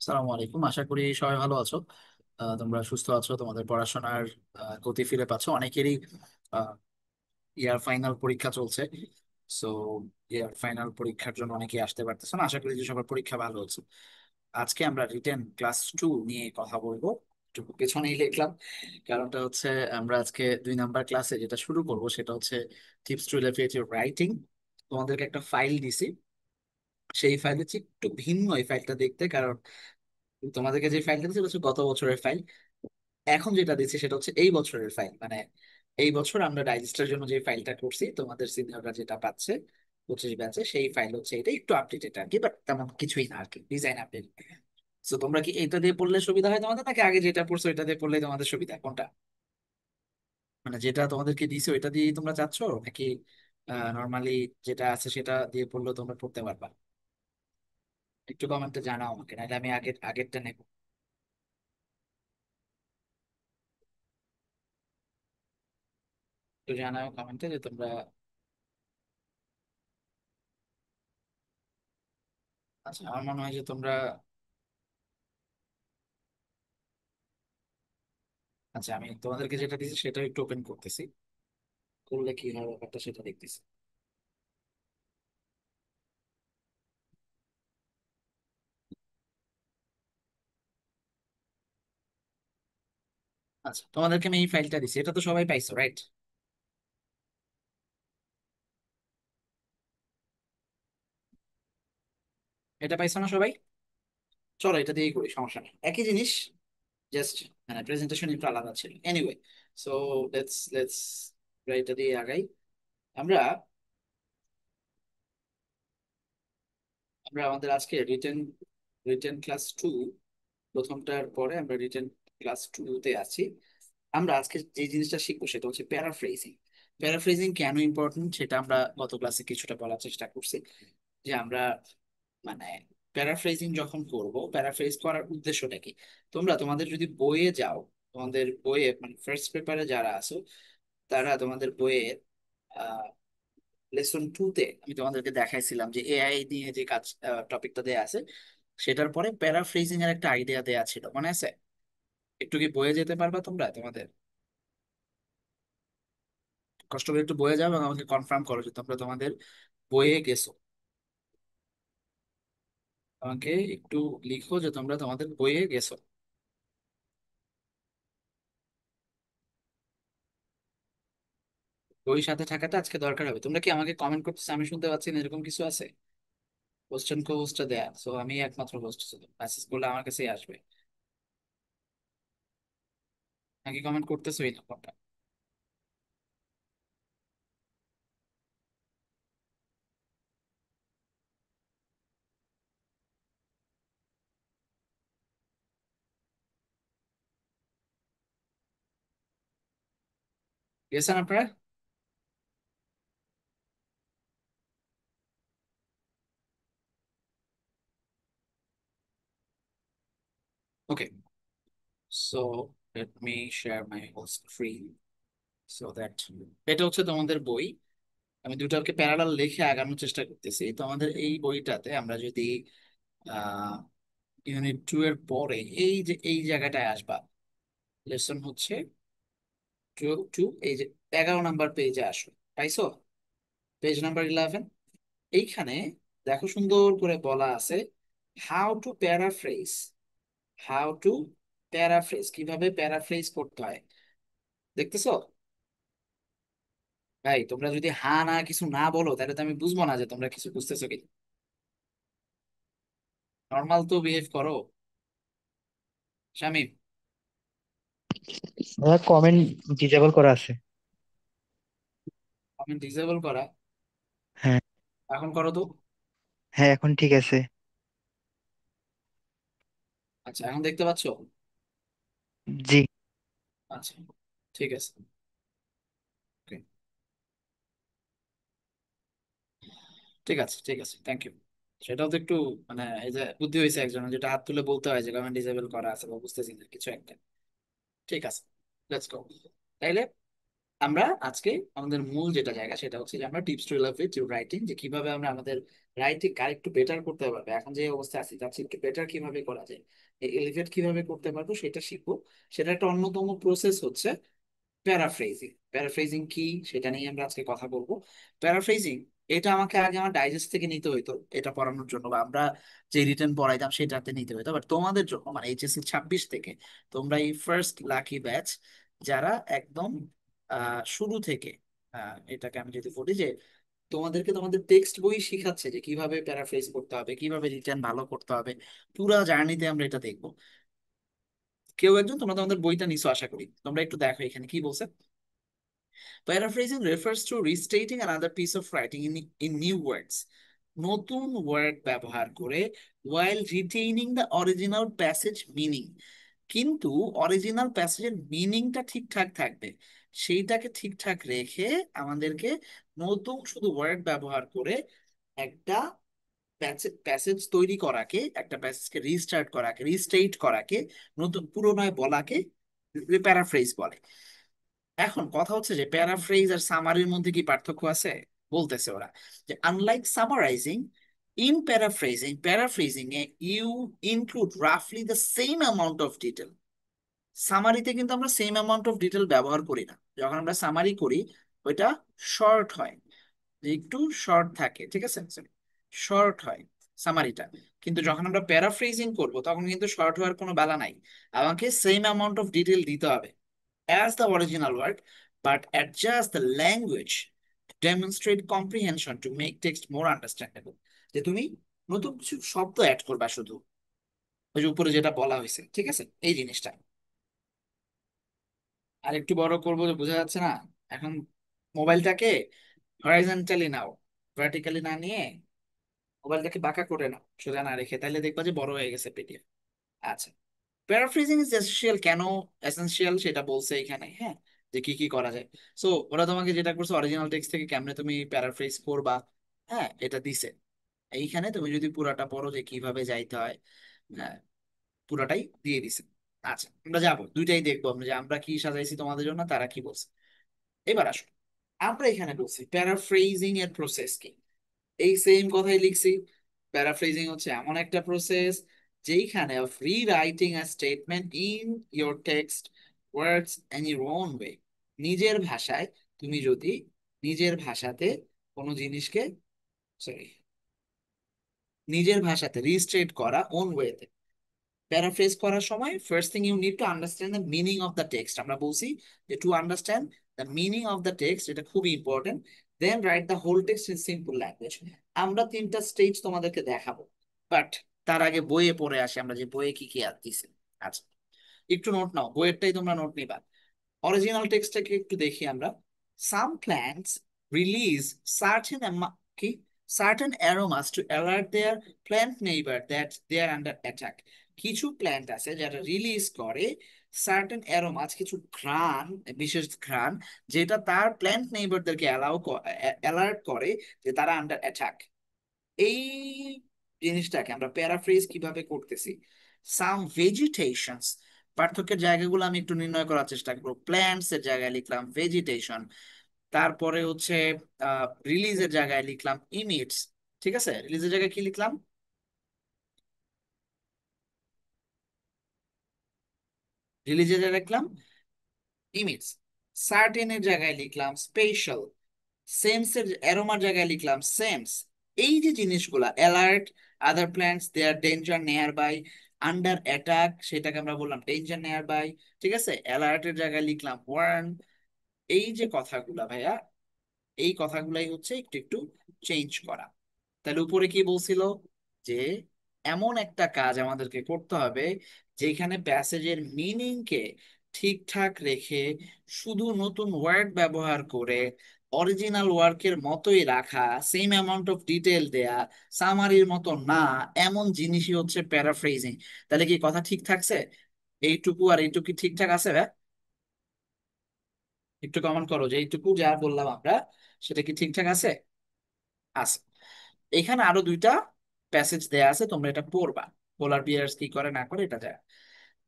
সালামু আলাইকুম, আশা করি সবাই ভালো আছো। তোমরা সুস্থ আছো, তোমাদের পড়াশোনার গতি ফিরে পাচ্ছ। অনেকেরই ইয়ার ফাইনাল পরীক্ষা চলছে। সো ইয়ার ফাইনাল পরীক্ষার জন্য অনেকেই আসতে পারতেছে না। আশা করি যে সবার পরীক্ষা ভালো হচ্ছে। আজকে আমরা রিটেন ক্লাস 2 নিয়ে কথা বলবো। একটু পেছনেই লিখলাম, কারণটা হচ্ছে আমরা আজকে 2 নাম্বার ক্লাসে যেটা শুরু করব সেটা হচ্ছে টিপস টু এফেক্টিভ রাইটিং। তোমাদেরকে একটা ফাইল দিছি, সেই ফাইলে একটু ভিন্ন এই ফাইলটা দেখতে। কারণ তোমাদেরকে যে ফাইলটা দিচ্ছি হচ্ছে গত বছরের ফাইল, এখন যেটা দিচ্ছি সেটা হচ্ছে এই বছরের ফাইল। মানে এই বছর আমরা ডাইজেস্টের জন্য যে ফাইলটা করছি, তোমাদের সিনিয়ররা যেটা পাচ্ছে 25 ব্যাচে, সেই ফাইল হচ্ছে এটা। একটু আপডেটেড আর কি, বাট তেমন কিছুই না আর কি, ডিজাইন আপডেট। তো তোমরা কি এটা দিয়ে পড়লে সুবিধা হয় তোমাদের, নাকি আগে যেটা পড়ছো এটা দিয়ে পড়লে তোমাদের সুবিধা কোনটা? মানে যেটা তোমাদেরকে দিছে ওইটা দিয়ে তোমরা যাচ্ছ, নাকি নর্মালি যেটা আছে সেটা দিয়ে পড়লেও তোমরা পড়তে পারবা? একটু কমেন্টে জানাও আমাকে, নাহলে আমি আগেরটা নেব। একটু জানাও কমেন্টে যে তোমরা। আচ্ছা, আমার মনে হয় যে তোমরা। আচ্ছা, আমি তোমাদেরকে যেটা দিচ্ছি সেটা একটু ওপেন করতেছি, করলে কি হয় ব্যাপারটা সেটা দেখতেছি। আচ্ছা, তোমাদেরকে আমি এই ফাইলটা দিচ্ছি, এটা তো সবাই পাইছো, রাইট? এটা পাইছো না সবাই? চলো এটা দিয়েই করি, সমস্যা নেই, একই জিনিস। জাস্ট মানে প্রেজেন্টেশন একটু আলাদা ছিল। এনিওয়ে, সো লেটস এটা দিয়ে আগাই। আমরা আমরা আমাদের আজকে রিটেন রিটেন ক্লাস 2 প্রথমটার পরে আমরা রিটেন ক্লাস 2 তে আছি। আমরা আজকে যে জিনিসটা শিখবো সেটা হচ্ছে প্যারাফ্রেজিং। প্যারাফ্রেজিং কেন ইম্পর্টেন্ট সেটা আমরা গত ক্লাসে কিছুটা বলার চেষ্টা করছি। যে আমরা মানে প্যারাফ্রেজিং যখন করব, প্যারাফ্রেজ করার উদ্দেশ্যটা কি? তোমরা তোমাদের যদি বইয়ে যাও, তোমাদের বইয়ে মানে ফার্স্ট পেপারে যারা আছো, তারা তোমাদের বইয়ের লেসন 2 তে আমি তোমাদেরকে দেখাইছিলাম যে এআই নিয়ে যে কাজ টপিকটা দেয়া আছে, সেটার পরে প্যারাফ্রেজিং এর একটা আইডিয়া দেয়া ছিল, মনে আছে? একটু কি বইয়ে যেতে পারবা তোমরা তোমাদের? কষ্ট করে একটু বইয়ে যাও এবং আমাকে কনফার্ম করো যে তোমরা তোমাদের বইয়ে গেছো। আমাকে একটু লিখো যে তোমরা তোমাদের বইয়ে গেছো। বই সাথে থাকাটা আজকে দরকার হবে। তোমরা কি আমাকে কমেন্ট করতেছো, আমি শুনতে পাচ্ছি না, এরকম কিছু আছে? কোশ্চেন কো হোস্টটা দেয়া, সো আমি একমাত্র হোস্ট ছিল, মেসেজ করলে আমার কাছেই আসবে। নাকি কমেন্ট করতেছো এই কোনটা? গেছেন আপনারা? Okay, so let me share my whole screen so that এটা হচ্ছে তোমাদের বই। আমি দুটাকে প্যারালাল লিখে আগানোর চেষ্টা করতেছি। তোমাদের এই বইটাতে আমরা যদি আহ ইউনিট 2 এর পরে এই যে এই জায়গাটায় আসবা, লেসন হচ্ছে 2, এই যে 11 নাম্বার পেজে আসো। পাইছো? Page number 11। এইখানে দেখো সুন্দর করে বলা আছে how to paraphrase. How to paraphrase, কিভাবে প্যারাফ্রেজ করতে হয়, দেখতেছো? ভাই তোমরা যদি হা না কিছু না বলো তাহলে তো আমি বুঝবো না যে তোমরা কিছু বুঝতেছো কি। নর্মাল তো বিহেভ করো, শামিম। আমার কমেন্ট ডিসেবল করা আছে। আমি ডিসেবল করা? হ্যাঁ। এখন করো তো। হ্যাঁ, এখন ঠিক আছে। আচ্ছা, এখন দেখতে পাচ্ছো? জি। আচ্ছা, ঠিক আছে। Okay, ঠিক আছে, ঠিক আছে, থ্যাংক ইউ। সেটাও তো একটু মানে এই যে বুদ্ধি হয়েছে একজনের, যেটা হাত তুলে বলতে হয় যে কমেন্ট ডিসেবল করা আছে বা বুঝতেছি না কিছু একটা। ঠিক আছে, লেটস গো। তাইলে আমরা আজকে আমাদের মূল যেটা জায়গা সেটা হচ্ছে যে আমরা tips to elevate your writing, যে কিভাবে আমরা আমাদের রাইটিং আরেকটু বেটার করতে পারবো, এখন যে অবস্থা আছি তার চেয়ে একটু বেটার কিভাবে করা যায়, এই এলিভেট কিভাবে করতে পারবো সেটা শিখবো। সেটা একটা অন্যতম প্রসেস হচ্ছে প্যারাফ্রেজিং। প্যারাফ্রেজিং কি সেটা নিয়ে আমরা আজকে কথা বলবো। প্যারাফ্রেজিং, এটা আমাকে আগে আমার ডাইজেস্ট থেকে নিতে হইতো এটা পড়ানোর জন্য, বা আমরা যে রিটেন পড়াইতাম সেটাতে নিতে হইতো, বাট তোমাদের জন্য মানে এইচএসসি 26 থেকে তোমরা এই ফার্স্ট লাকি ব্যাচ, যারা একদম শুরু থেকে, এটাকে আমি যদি বলি যে তোমাদেরকে তোমাদের টেক্সট বই শিখাচ্ছে যে কিভাবে প্যারাফ্রেজ করতে হবে, কিভাবে রিটেন ভালো করতে হবে, পুরা জার্নিতে আমরা এটা দেখবো। কেউ একজন, তোমরা তোমাদের বইটা নিছো আশা করি, তোমরা একটু দেখো এখানে কি বলছে। Paraphrasing refers to restating another piece of writing in new words. নতুন ওয়ার্ড ব্যবহার করে while retaining the original passage meaning. কিন্তু অরিজিনাল প্যাসেজের মিনিংটা ঠিকঠাক থাকবে, সেইটাকে ঠিকঠাক রেখে আমাদেরকে নতুন শুধু ওয়ার্ড ব্যবহার করে একটা প্যাসেজ তৈরি করাকে, একটা প্যাসেজকে রিস্টার্ট করাকে, রিস্টেট করাকে, নতুন পুরোনায় বলাকে প্যারাফ্রেজ বলে। এখন কথা হচ্ছে যে প্যারাফ্রেজ আর সামারির মধ্যে কি পার্থক্য আছে। বলতেছে ওরা যে আনলাইক সামারাইজিং, ইন প্যারাফ্রেজিং এ ইউ ইনক্লুড রাফলি the same amount of detail. সামারিতে কিন্তু আমরা সেম অ্যামাউন্ট অফ ডিটেল ব্যবহার করি না। যখন আমরা সামারি করি ওইটা শর্ট হয়, যে একটু শর্ট থাকে, ঠিক আছে, শর্ট হয় সামারিটা। কিন্তু যখন আমরা প্যারাফ্রেজিং করব তখন কিন্তু শর্ট হওয়ার কোনো বেলা নাই, আমাকে সেম অ্যামাউন্ট অফ ডিটেল দিতে হবে as the original word, but adjust the language to demonstrate comprehension to make text more understandable. যে তুমি নতুন কিছু শব্দ অ্যাড করবা শুধু, ওই যে উপরে যেটা বলা হয়েছে, ঠিক আছে, এই জিনিসটা আর একটু বড় করবো, যে বোঝা যাচ্ছে না এখন। মোবাইলটাকে হরাইজন্টালি নাও, ভার্টিক্যালি না নিয়ে মোবাইলটাকে বাঁকা করে নাও, সোজা না রেখে, তাহলে দেখবা যে বড় হয়ে গেছে পিডিএফ। আচ্ছা, প্যারাফ্রেজিং ইজ এসেনশিয়াল, কেন এসেনশিয়াল সেটা বলছে এখানে, হ্যাঁ, যে কি কি করা যায়। সো ওরা তোমাকে যেটা করছে অরিজিনাল টেক্সট থেকে কেমনে তুমি প্যারাফ্রেজ করবা, হ্যাঁ, এটা দিছে এইখানে। তুমি যদি পুরাটা পড়ো যে কিভাবে যাইতে হয়, হ্যাঁ, পুরাটাই দিয়ে দিছে। আচ্ছা, আমরা যাবো, দুইটাই দেখবো আমরা, যে আমরা কি সাজাইছি তোমাদের জন্য, তারা কি বলছে। এবার আসো, আমরা এখানে বলছি প্যারাফ্রেজিং এর প্রসেস কি, এই সেম কথাই লিখছি। প্যারাফ্রেজিং হচ্ছে এমন একটা প্রসেস যেখানে of rewriting a statement in your text words and your own way. নিজের ভাষায় তুমি যদি নিজের ভাষাতে কোনো জিনিসকে, সরি, নিজের ভাষাতে রিস্টেট করা ওন ওয়েতে, প্যারাফ্রেজ করার সময় first thing you need to understand the meaning of the text. আমরা বলছি যে to understand the meaning of the text, এটা খুবই important. Then write the whole text in simple language. আমরা তিনটা স্টেজ তোমাদেরকে দেখাবো, বাট তার আগে বইয়ে পড়ে আসি আমরা, যে বইয়ে কি কি দিছে। আচ্ছা, একটু নোট নাও, বইয়েরটাই তোমরা নোট নিবা। অরিজিনাল টেক্সটটাকে একটু দেখি আমরা। সাম প্ল্যান্টস রিলিজ সার্টেন কি certain aromas to alert their plant neighbour that they are under attack. কিছু প্ল্যান্ট আছে যারা রিলিজ করে সার্টেন অ্যারোমাস, কিছু ঘ্রাণ, বিশেষ ঘ্রাণ, যেটা তার প্ল্যান্ট নেইবারদেরকে অ্যালার্ট করে যে তারা আন্ডার অ্যাটাক। এই জিনিসটাকে আমরা প্যারাফ্রেজ কিভাবে করতেছি। সাম ভেজিটেশনস, পার্থক্যের জায়গাগুলো আমি একটু নির্ণয় করার চেষ্টা করবো। প্ল্যান্টস এর জায়গায় লিখলাম ভেজিটেশন, তারপরে হচ্ছে রিলিজের জায়গায় লিখলাম ইমিটস, ঠিক আছে, রিলিজের জায়গায় কি লিখলাম, রিলিজের জায়গায় লিখলাম ইমিটস। সার্টেনের জায়গায় লিখলাম স্পেশাল, সেন্সের অ্যারোমার জায়গায় লিখলাম সেন্স। এই যে জিনিসগুলা, alert other plants they are danger nearby, under attack সেটাকে আমরা বললাম ডেঞ্জার নিয়ার বাই, ঠিক আছে, অ্যালার্টের জায়গায় লিখলাম ওয়ার্ন। এই যে কথাগুলা ভাইয়া, এই কথাগুলাই হচ্ছে একটু একটু চেঞ্জ করা। তাহলে উপরে কি বলছিল, যে এমন একটা কাজ আমাদেরকে করতে হবে যেখানে প্যাসেজের মিনিংকে ঠিকঠাক রেখে শুধু নতুন ওয়ার্ড ব্যবহার করে অরিজিনাল ওয়ার্কের মতোই রাখা, সেম অ্যামাউন্ট অফ ডিটেল দেয়া, সামারির মতো না, এমন জিনিসই হচ্ছে প্যারাফ্রেজিং। তাহলে কি কথা ঠিক থাকছে? এইটুকু আর এইটুকু কি ঠিকঠাক আছে ভাই? একটু কমেন্ট করো যে এইটুকু যা বললাম আমরা, সেটা কি ঠিকঠাক আছে? আছে। এখানে আরো দুইটা প্যাসেজ দেয়া আছে, তোমরা এটা পড়বা, পোলার বিয়ার্স কি করে না করে এটা যায়।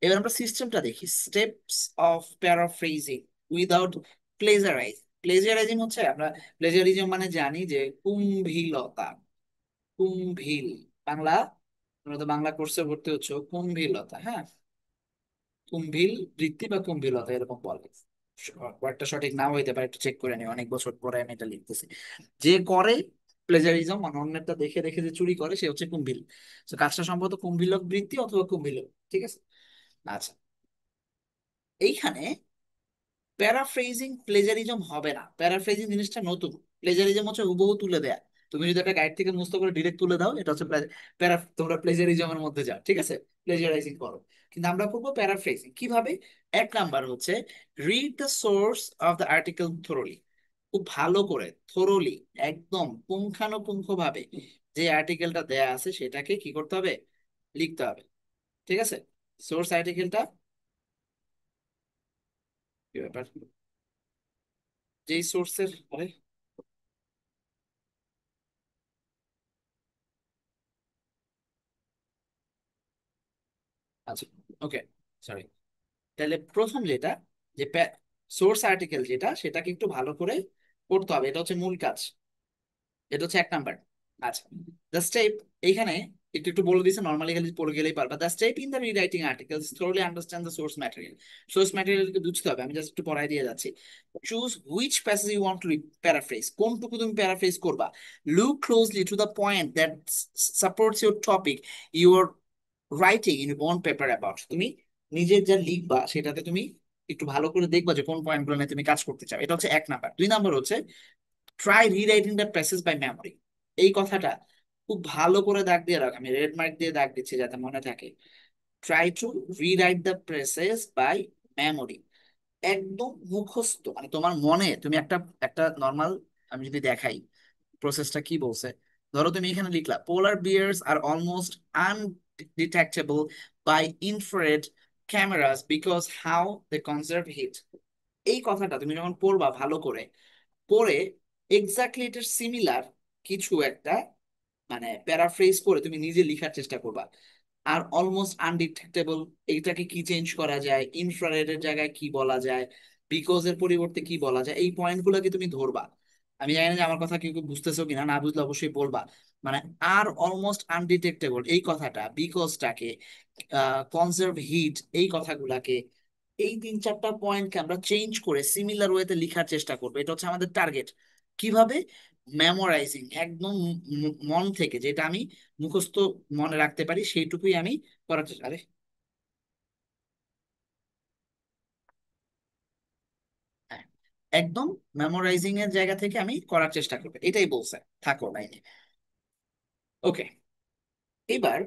এবার আমরা সিস্টেমটা দেখি, স্টেপস অফ প্যারাফ্রেজিং উইদাউট প্লেজারাইজ। প্লেজারাইজিং হচ্ছে, আমরা প্লেজারিজম মানে জানি যে কুম্ভিলতা। কুম্ভিল, বাংলা, তোমরা তো বাংলা কোর্সে ভর্তি হচ্ছে, কুম্ভিলতা, হ্যাঁ, কুম্ভিল বৃত্তি বা কুম্ভিলতা এরকম বলে। ওয়ার্ডটা সঠিক নাও হইতে পারে, একটু চেক করে নিই, অনেক বছর পরে আমি এটা লিখতেছি। যে করে প্লেজারিজম, মানে অন্যেরটা দেখে দেখে যে চুরি করে, সে হচ্ছে কুম্ভিল। তো কাজটা সম্ভবত কুম্ভিলক বৃত্তি অথবা কুম্ভিলক, ঠিক আছে। আচ্ছা, এইখানে প্যারাফ্রেজিং প্লেজারিজম হবে না। প্যারাফ্রেজিং জিনিসটা নতুন, প্লেজারিজম হচ্ছে হুবহু তুলে দেয়া। তুমি যদি একটা গাইড থেকে মুস্ত করে ডিরেক্ট তুলে দাও, এটা হচ্ছে প্যারা, তোমরা প্লেজারিজমের মধ্যে যাও, ঠিক আছে, প্লেজারাইজিং করো। কিন্তু আমরা করবো প্যারাফ্রেজিং কিভাবে। এক নাম্বার হচ্ছে read the source of the article thoroughly. খুব ভালো করে, থোরোলি, একদম পুঙ্খানুপুঙ্খ ভাবে যে আর্টিকেলটা দেয়া আছে সেটাকে কি করতে হবে, লিখতে হবে, ঠিক আছে। সোর্স আর্টিকেলটা কি ব্যাপার, যেই সোর্সের, আচ্ছা, ওকে, সরি। তাহলে প্রথম যেটা, যে সোর্স আর্টিকেল যেটা, সেটাকে একটু ভালো করে পড়তে হবে, এটা হচ্ছে মূল কাজ। এটা হচ্ছে এক নাম্বার। আচ্ছা, দ্য স্টেপ, এইখানে একটু একটু বলে দিছে, নর্মালি খালি পড়ে গেলেই পারবা। The step in the rewriting articles thoroughly understand the source material. Source ম্যাটেরিয়ালকে বুঝতে হবে, আমি জাস্ট একটু পড়াই দিয়ে যাচ্ছি। Choose which passage you want to paraphrase, কোনটুকু তুমি প্যারাফ্রেজ করবা। Look closely to the point that supports your topic you are writing in own paper about. তুমি নিজের যা লিখবা সেটাতে তুমি একটু ভালো করে দেখবা যে কোন পয়েন্টগুলো নিয়ে তুমি কাজ করতে চাও, এটা হচ্ছে এক নাম্বার। দুই নাম্বার হচ্ছে try rewriting the passage by memory. এই কথাটা খুব ভালো করে দাগ দিয়ে রাখ, আমি রেড মার্ক দিয়ে দাগ দিচ্ছি যাতে মনে থাকে। Try to rewrite the passage by memory. একদম মুখস্থ, মানে তোমার মনে, তুমি একটা একটা নর্মাল, আমি যদি দেখাই প্রসেসটা কি বলছে। ধরো তুমি এখানে লিখলা polar bears are almost undetectable by infrared cameras because how they conserve heat. এই কথাটা তুমি যখন পড়বা ভালো করে, পড়ে এক্স্যাক্টলি এটার সিমিলার কিছু একটা, মানে প্যারাফ্রেজ করে তুমি নিজে লিখার চেষ্টা করবা। আর অলমোস্ট আনডিটেক্টেবল, এইটাকে কি চেঞ্জ করা যায়, ইনফ্রারেডের জায়গায় কি বলা যায়, বিকজ এর পরিবর্তে কি বলা যায়, এই পয়েন্ট গুলোকে তুমি ধরবা। আমি জানি না যে আমার কথা কেউ কেউ বুঝতেছো কিনা, না বুঝলে অবশ্যই বলবা। মানে আর অলমোস্ট আনডিটেক্টেবল এই কথাটা, বিকজটাকে, কনজার্ভ হিট এই কথাগুলাকে, এই তিন চারটা পয়েন্টকে আমরা চেঞ্জ করে সিমিলার ওয়েতে লিখার চেষ্টা করবো। এটা হচ্ছে আমাদের টার্গেট। কিভাবে, মেমোরাইজিং, একদম মন থেকে, যেটা আমি মুখস্থ মনে রাখতে পারি সেইটুকুই আমি করার চেষ্টা, আরে হ্যাঁ, একদম মেমোরাইজিং এর জায়গা থেকে আমি করার চেষ্টা করবো, এটাই বলছে, থাকো লাইনে। ওকে, এবার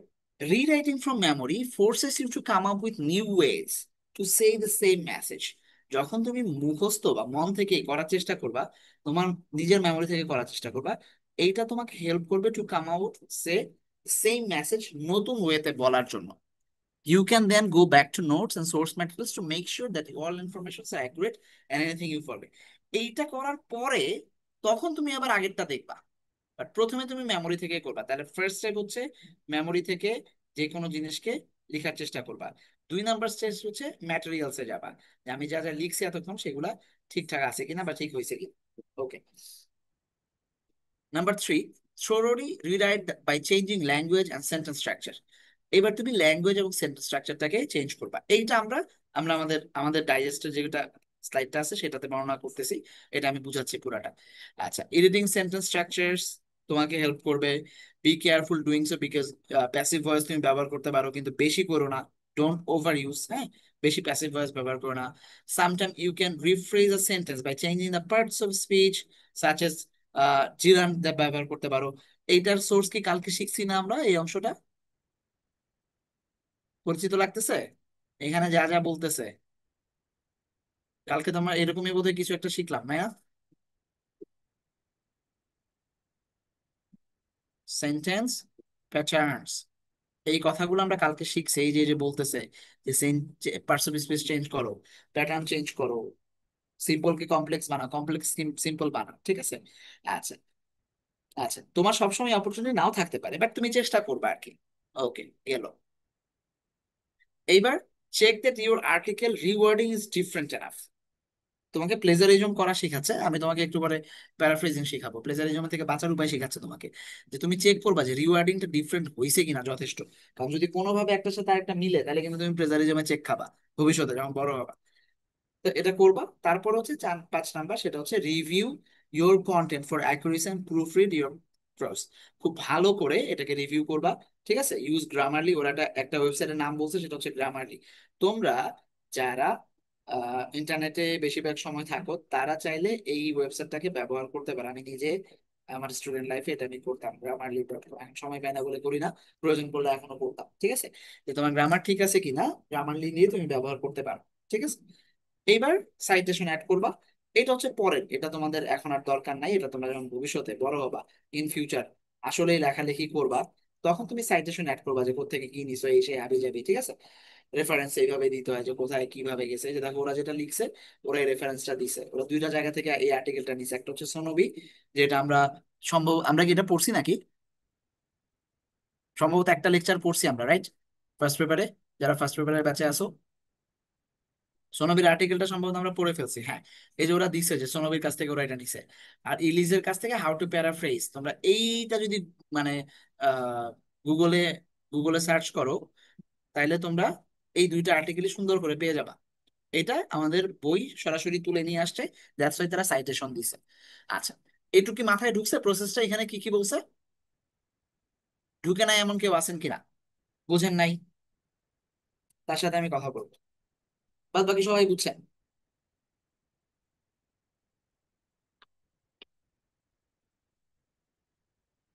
rewriting from memory forces you to come up with new ways to say the same message. যখন তুমি মুখস্থ বা মন থেকে করার চেষ্টা করবা, তোমার নিজের মেমোরি থেকে করার চেষ্টা করবা, এইটা তোমাকে হেল্প করবে to come out say same message নতুন ওয়েতে বলার জন্য। You can then go back to notes and source materials to make sure that all information are accurate and anything you forget. এইটা করার পরে তখন তুমি আবার আগেরটা দেখবা, বাট প্রথমে তুমি মেমোরি থেকে করবা। তাহলে ফার্স্ট স্টেপ হচ্ছে মেমোরি থেকে যে কোনো জিনিসকে লেখার চেষ্টা করবা। দুই নাম্বার স্টেপ হচ্ছে ম্যাটেরিয়ালসে যাবা, যে আমি যা যা লিখছি এতক্ষণ সেগুলা ঠিকঠাক আছে কিনা বা ঠিক হয়েছে কি। Okay, number three, thoroughly rewrite by changing language and sentence structure. এবার তুমি ল্যাঙ্গুয়েজ এবং সেন্টেন্স স্ট্রাকচারটাকে চেঞ্জ করবা। এইটা আমরা আমরা আমাদের আমাদের ডাইজেস্টের যেটা স্লাইডটা আছে সেটাতে বর্ণনা করতেছি, এটা আমি বুঝাচ্ছি পুরাটা। আচ্ছা, এডিটিং সেন্টেন্স স্ট্রাকচারস তোমাকে হেল্প করবে। Be careful doing so, because passive voice তুমি ব্যবহার করতে পারো কিন্তু বেশি করো না। ডোন্ট ওভার ইউজ, হ্যাঁ, বেশি প্যাসিভ ভয়েস ব্যবহার করো না। Sometime you can rephrase a sentence by changing the parts of speech such as gerund ব্যবহার করতে পারো। এইটার সোর্স কি কালকে শিখছি না আমরা, এই অংশটা পরিচিত লাগতেছে এখানে যা যা বলতেছে। কালকে তো আমরা এরকমই বোধহয় কিছু একটা শিখলাম না? সেন্টেন্স প্যাটার্নস, এই কথাগুলো আমরা কালকে শিখছি। এই যে যে বলতেছে যে পার্টস অফ স্পিচ চেঞ্জ করো, প্যাটার্ন চেঞ্জ করো, সিম্পল কি কমপ্লেক্স বানাও, কমপ্লেক্স কি সিম্পল বানাও, ঠিক আছে। আচ্ছা, আচ্ছা, তোমার সবসময় অপরচুনিটি নাও থাকতে পারে, বাট তুমি চেষ্টা করবে আর কি। ওকে, গেল। এইবার check that your article rewording is different enough. তোমাকে প্লেজারিজম করা শেখাচ্ছে, আমি তোমাকে একটু পরে প্যারাফ্রেজিং শেখাবো। প্লেজারিজম থেকে বাঁচার উপায় শেখাচ্ছে তোমাকে, যে তুমি চেক করবা যে রিওয়ার্ডিংটা ডিফারেন্ট হয়েছে কিনা যথেষ্ট। কারণ যদি কোনোভাবে একটার সাথে আরেকটা মিলে, তাহলে কিন্তু তুমি প্লেজারিজমে চেক খাবা ভবিষ্যতে যখন বড় হবে। তো এটা করবা। তারপর হচ্ছে 5 নাম্বার, সেটা হচ্ছে review your content for accuracy and proofread your prose. খুব ভালো করে এটাকে রিভিউ করবা। ঠিক আছে, ইউজ গ্রামারলি। ওরা একটা একটা ওয়েবসাইটের নাম বলছে, সেটা হচ্ছে গ্রামারলি। তোমরা যারা ইন্টারনেটে বেশিরভাগ সময় থাকো, তারা চাইলে এই ওয়েবসাইটটাকে ব্যবহার করতে পারো। আমি নিজে আমার স্টুডেন্ট লাইফে এটা আমি করতাম, গ্রামারলি ডট কম। এখন সময় পাই না বলে করি না, প্রয়োজন পড়লে এখনো করতাম। ঠিক আছে, যে তোমার গ্রামার ঠিক আছে কিনা গ্রামারলি নিয়ে তুমি ব্যবহার করতে পারো। ঠিক আছে, এইবার সাইটেশন অ্যাড করবা। এটা হচ্ছে পরের, এটা তোমাদের এখন আর দরকার নাই। এটা তোমরা যখন ভবিষ্যতে বড় হবা, ইন ফিউচার আসলে লেখালেখি করবা, তখন তুমি সাইটেশন অ্যাড করবা, যে কোথেকে কি নিছো এই সেই হাবি যাবি। ঠিক আছে, রেফারেন্স এইভাবে দিতে হয়, যে কোথায় কিভাবে গেছে। যে দেখো ওরা যেটা লিখছে, ওরা এই রেফারেন্সটা দিছে, ওরা দুইটা জায়গা থেকে এই আর্টিকেলটা নিছে। একটা হচ্ছে সোনবি, যেটা আমরা সম্ভব আমরা কি এটা পড়ছি নাকি, সম্ভবত একটা লেকচার পড়ছি আমরা, রাইট? ফার্স্ট পেপারে, যারা ফার্স্ট পেপারের ব্যাচে আসো, সোনবির আর্টিকেলটা সম্ভবত আমরা পড়ে ফেলছি। হ্যাঁ, এই যে ওরা দিছে যে সোনবির কাছ থেকে ওরা এটা নিছে। আর ইলিজের কাছ থেকে হাউ টু প্যারাফ্রেজ, তোমরা এইটা যদি মানে আহ গুগলে গুগলে সার্চ করো, তাইলে তোমরা এই দুইটা আর্টিকেলই সুন্দর করে পেয়ে যাবা। এটা আমাদের বই সরাসরি তুলে নিয়ে আসছে, দ্যাটস ওয়াই তারা সাইটেশন দিছে। আচ্ছা, এইটুকু কি মাথায় ঢুকছে প্রসেসটা? এখানে কি কি বলছে? ঢুকে নাই এমন কেউ আছেন কিনা, বুঝেন নাই? তার সাথে আমি কথা বলবো, বাদ বাকি সবাই বুঝছেন?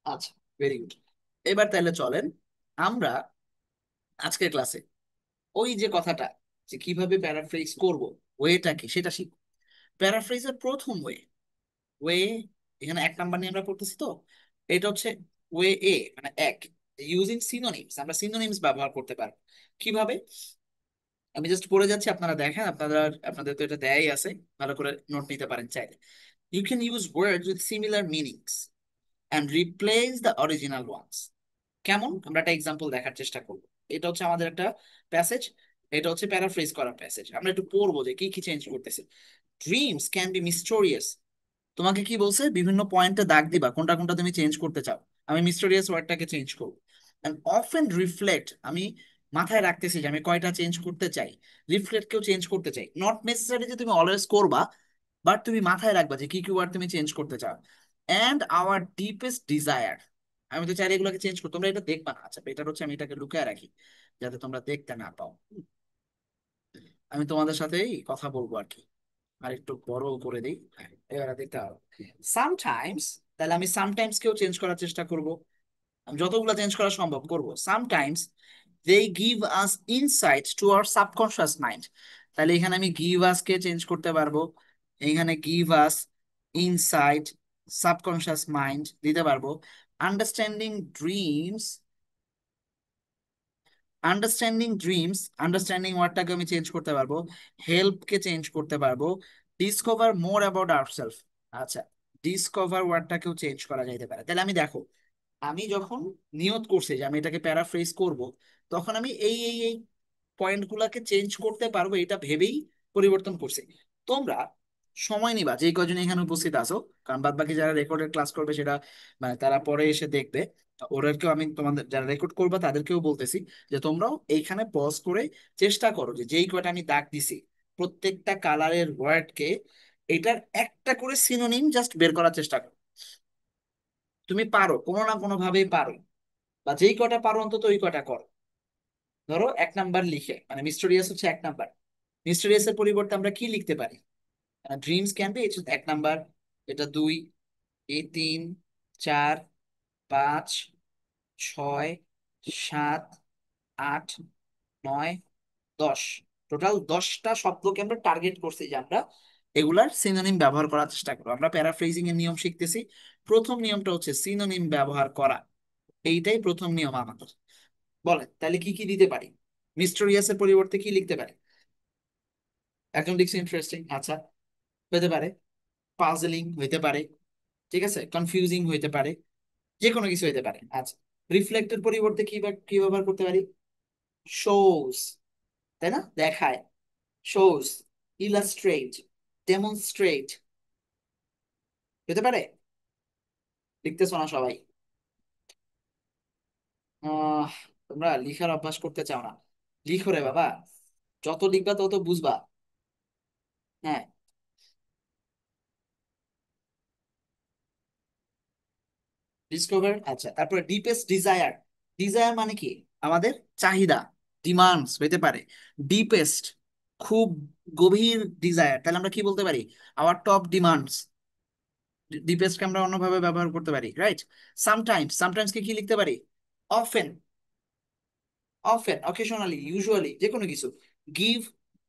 আচ্ছা, ভেরি গুড। এবার তাহলে চলেন আমরা আজকের ক্লাসে ওই যে কথাটা, যে কিভাবে প্যারাফ্রেজ করব, ওয়েটা কি সেটা শিখব। প্যারাফ্রেজের প্রথম ওয়ে, ওয়ে এখানে 1 নাম্বার নিয়ে আমরা পড়তেছি তো। এটা হচ্ছে ওয়ে এ, মানে এক, ইউজিং সিনোনিমস। আমরা সিনোনিমস ব্যবহার করতে পারবো কিভাবে? আমি জাস্ট পড়ে যাচ্ছি, আপনারা দেখেন। আপনাদের তো এটা দেয়াই আছে, ভালো করে নোট নিতে পারেন চাইলে। You can use words with similar meanings and replace the original ones. কেমন? আমরা একটা এক্সাম্পল দেখার চেষ্টা করব। এটা হচ্ছে আমাদের একটা প্যাসেজ, এটা হচ্ছে প্যারাফ্রেজ করা প্যাসেজ। আমরা একটু পড়বো যে কি কি চেঞ্জ করতেছে। Dreams can B mysterious. তোমাকে কি বলছে? বিভিন্ন পয়েন্টে দাগ দিবা কোনটা কোনটা তুমি চেঞ্জ করতে চাও। আমি মিস্টোরিয়াস ওয়ার্ডটাকে চেঞ্জ করবো। এন্ড অফেন রিফ্লেক্ট, আমি মাথায় রাখতেছি যে আমি কয়টা চেঞ্জ করতে চাই। রিফ্লেক্ট কেও চেঞ্জ করতে চাই, নট নেসেসারি যে তুমি অলওয়েজ করবা, বাট তুমি মাথায় রাখবা যে কি কি ওয়ার্ড তুমি চেঞ্জ করতে চাও। এন্ড আওয়ার ডিপেস্ট ডিজায়ার, আমি তো চাই এগুলোকে চেঞ্জ করতে। তোমরা এটা দেখবা না, আচ্ছা বেটার হচ্ছে আমি এটাকে লুকায় রাখি, যাতে তোমরা দেখতে না পাও। আমি তোমাদের সাথেই কথা বলবো আর কি। আর একটু বড় করে দিই, হ্যাঁ, এবারে দেখতে হবে। সামটাইমস, তাহলে আমি সামটাইমস কেও চেঞ্জ করার চেষ্টা করব। আমি যতগুলো চেঞ্জ করা সম্ভব করব। Sometimes they give us insight to our subconscious mind. তাহলে এখানে আমি গিভ আস কে চেঞ্জ করতে পারবো, এখানে give us insight subconscious mind দিতে পারবো। আন্ডারস্ট্যান্ডিং ড্রিমস, আন্ডারস্ট্যান্ডিং ওয়ার্ডটাকে আমি চেঞ্জ করতে পারবো, হেল্প কে চেঞ্জ করতে পারবো, ডিসকভার মোর অ্যাবাউট আওয়ারসেলফ। আচ্ছা, ডিসকভার ওয়ার্ডটাকেও চেঞ্জ করা যাইতে পারে। তাহলে আমি দেখো, আমি যখন নিয়ত করছি যে আমি এটাকে প্যারাফ্রেজ করব, তখন আমি এই পয়েন্ট গুলাকে চেঞ্জ করতে পারবো, এটা ভেবেই পরিবর্তন করছি। তোমরা সময় নিবা, যেই কজন এখানে উপস্থিত আছো, কারণ বাদ বাকি যারা রেকর্ডের ক্লাস করবে সেটা মানে তারা পরে এসে দেখবে। ওদেরকেও আমি, তোমাদের যারা রেকর্ড করবে তাদেরকেও বলতেছি যে তোমরাও এইখানে পজ করে চেষ্টা করো যে যেই কয়টা আমি দাগ দিছি, প্রত্যেকটা কালারের ওয়ার্ডকে, এটার একটা করে সিনোনিম জাস্ট বের করার চেষ্টা করো। তুমি পারো, কোনো না কোনো ভাবেই পারো, বা যেই কটা পারো অন্তত ওই কটা করো। ধরো 1 নাম্বার লিখে, মানে মিস্টোরিয়াস হচ্ছে 1 নাম্বার, মিস্টোরিয়াস এর পরিবর্তে আমরা কি লিখতে পারি? ড্রিমস ক্যান বি, এটা 1 নাম্বার, এটা 2, এই 3, 4, 5, 6, 7, 8, 9, 10। টোটাল 10টা শব্দকে আমরা টার্গেট করছি যে আমরা এগুলার সিনোনিম ব্যবহার করার চেষ্টা করবো। আমরা প্যারাফ্রেজিং এর নিয়ম শিখতেছি। প্রথম নিয়মটা হচ্ছে সিনোনিম ব্যবহার করা, এইটাই প্রথম নিয়ম আমাদের। বলেন তাহলে কি কি দিতে পারি? মিস্টোরিয়াস এর পরিবর্তে কি লিখতে পারি? একজন লিখছে ইন্টারেস্টিং, আচ্ছা হতে পারে। পাজলিং হইতে পারে, ঠিক আছে, কনফিউজিং হইতে পারে, যে কোনো কিছু হইতে পারে। আচ্ছা, রিফ্লেক্টের পরিবর্তে কি ব্যবহার করতে পারি? শোজ, তাই না, দেখায়, শোজ। ইলাস্ট্রেট, ডেমনস্ট্রেট হতে পারে। লিখতেছো না সবাই? আহ তোমরা লিখার অভ্যাস করতে চাও না। লিখো রে বাবা, যত লিখবা তত বুঝবা। হ্যাঁ, ডিসকভার। আচ্ছা, তারপরে ডিপেস্ট ডিজায়ার। ডিজায়ার মানে কি? আমাদের চাহিদা, ডিমান্ডস হইতে পারে। ডিপেস্ট, খুব গভীর ডিজায়ার, তাহলে আমরা কি বলতে পারি? Hour top demands. ডিপেস্টকে আমরা অন্যভাবে ব্যবহার করতে পারি, রাইট? সামটাইমস, সামটাইমস কে কি লিখতে পারি? অফেন। অফেন, অকেশনালি, ইউজুয়ালি, যে কোনো কিছু। গিভ,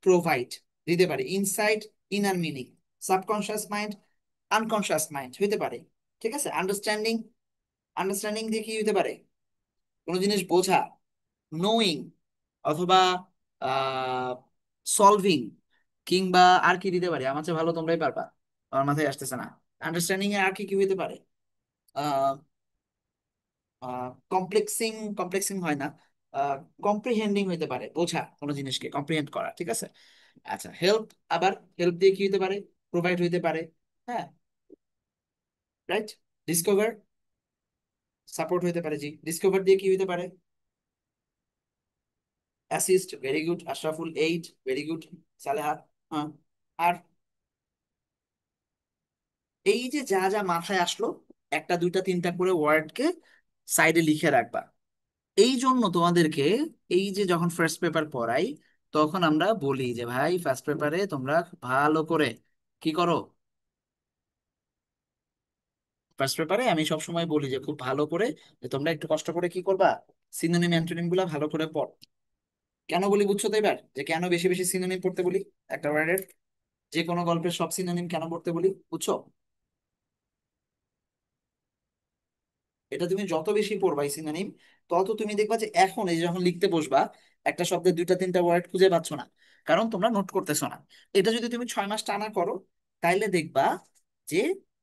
প্রোভাইড দিতে পারি। Insight, inner meaning. Subconscious mind, unconscious mind হইতে পারে। ঠিক আছে। আন্ডারস্ট্যান্ডিং, আন্ডারস্ট্যান্ডিং দিয়ে কি হইতে পারে? কোনো জিনিস বোঝা। নোয়িং, অথবা সলভিং, কিংবা আর কি দিতে পারি? আমার চেয়ে ভালো তোমরাই পারবা, আমার মাথায় আসতেছে না। আন্ডারস্ট্যান্ডিং এ আর কি কি হইতে পারে? আহ কমপ্লেক্সিং, কমপ্লেক্সিং হয় না, কম্প্রিহেন্ডিং হইতে পারে, বোঝা কোনো জিনিসকে কম্প্রিহেন্ড করা। ঠিক আছে। আচ্ছা, হেল্প, আবার হেল্প দিয়ে কি হইতে পারে? প্রোভাইড হইতে পারে। হ্যাঁ, রাইট। ডিসকভার, সাপোর্ট হইতে পারে। জি, ডিসকভার দিয়ে কি হইতে পারে? Assist, very good Ashraful. Aid, very good Saleha. হ্যাঁ। আর এই যে যা যা মাথায় আসলো, একটা দুইটা তিনটা করে ওয়ার্ডকে সাইডে লিখে রাখবা। এই জন্য তোমাদেরকে, এই যে যখন ফার্স্ট পেপার পড়াই, তখন আমরা বলি যে ভাই ফার্স্ট পেপারে তোমরা ভালো করে কি করো? ফার্স্ট পেপারে আমি সব সময় বলি যে খুব ভালো করে, যে তোমরা একটু কষ্ট করে কি করবা? সিনোনিম অ্যান্টোনিম গুলা ভালো করে পড়। কেন বলি বুঝছো তো এবার, যে কেন বেশি বেশি সিনোনিম পড়তে বলি একটা ওয়ার্ডের? যে কোনো গল্পের সব সিনোনিম কেন পড়তে বলি বুঝছো? এটা তুমি যত বেশি পড়বা এই সিনোনিম, তত তুমি দেখবা যে এখন এই যে যখন লিখতে বসবা, একটা শব্দের দুইটা তিনটা ওয়ার্ড খুঁজে পাচ্ছ না, কারণ তোমরা নোট করতেছো না। এটা যদি তুমি 6 মাস টানা করো, তাইলে দেখবা যে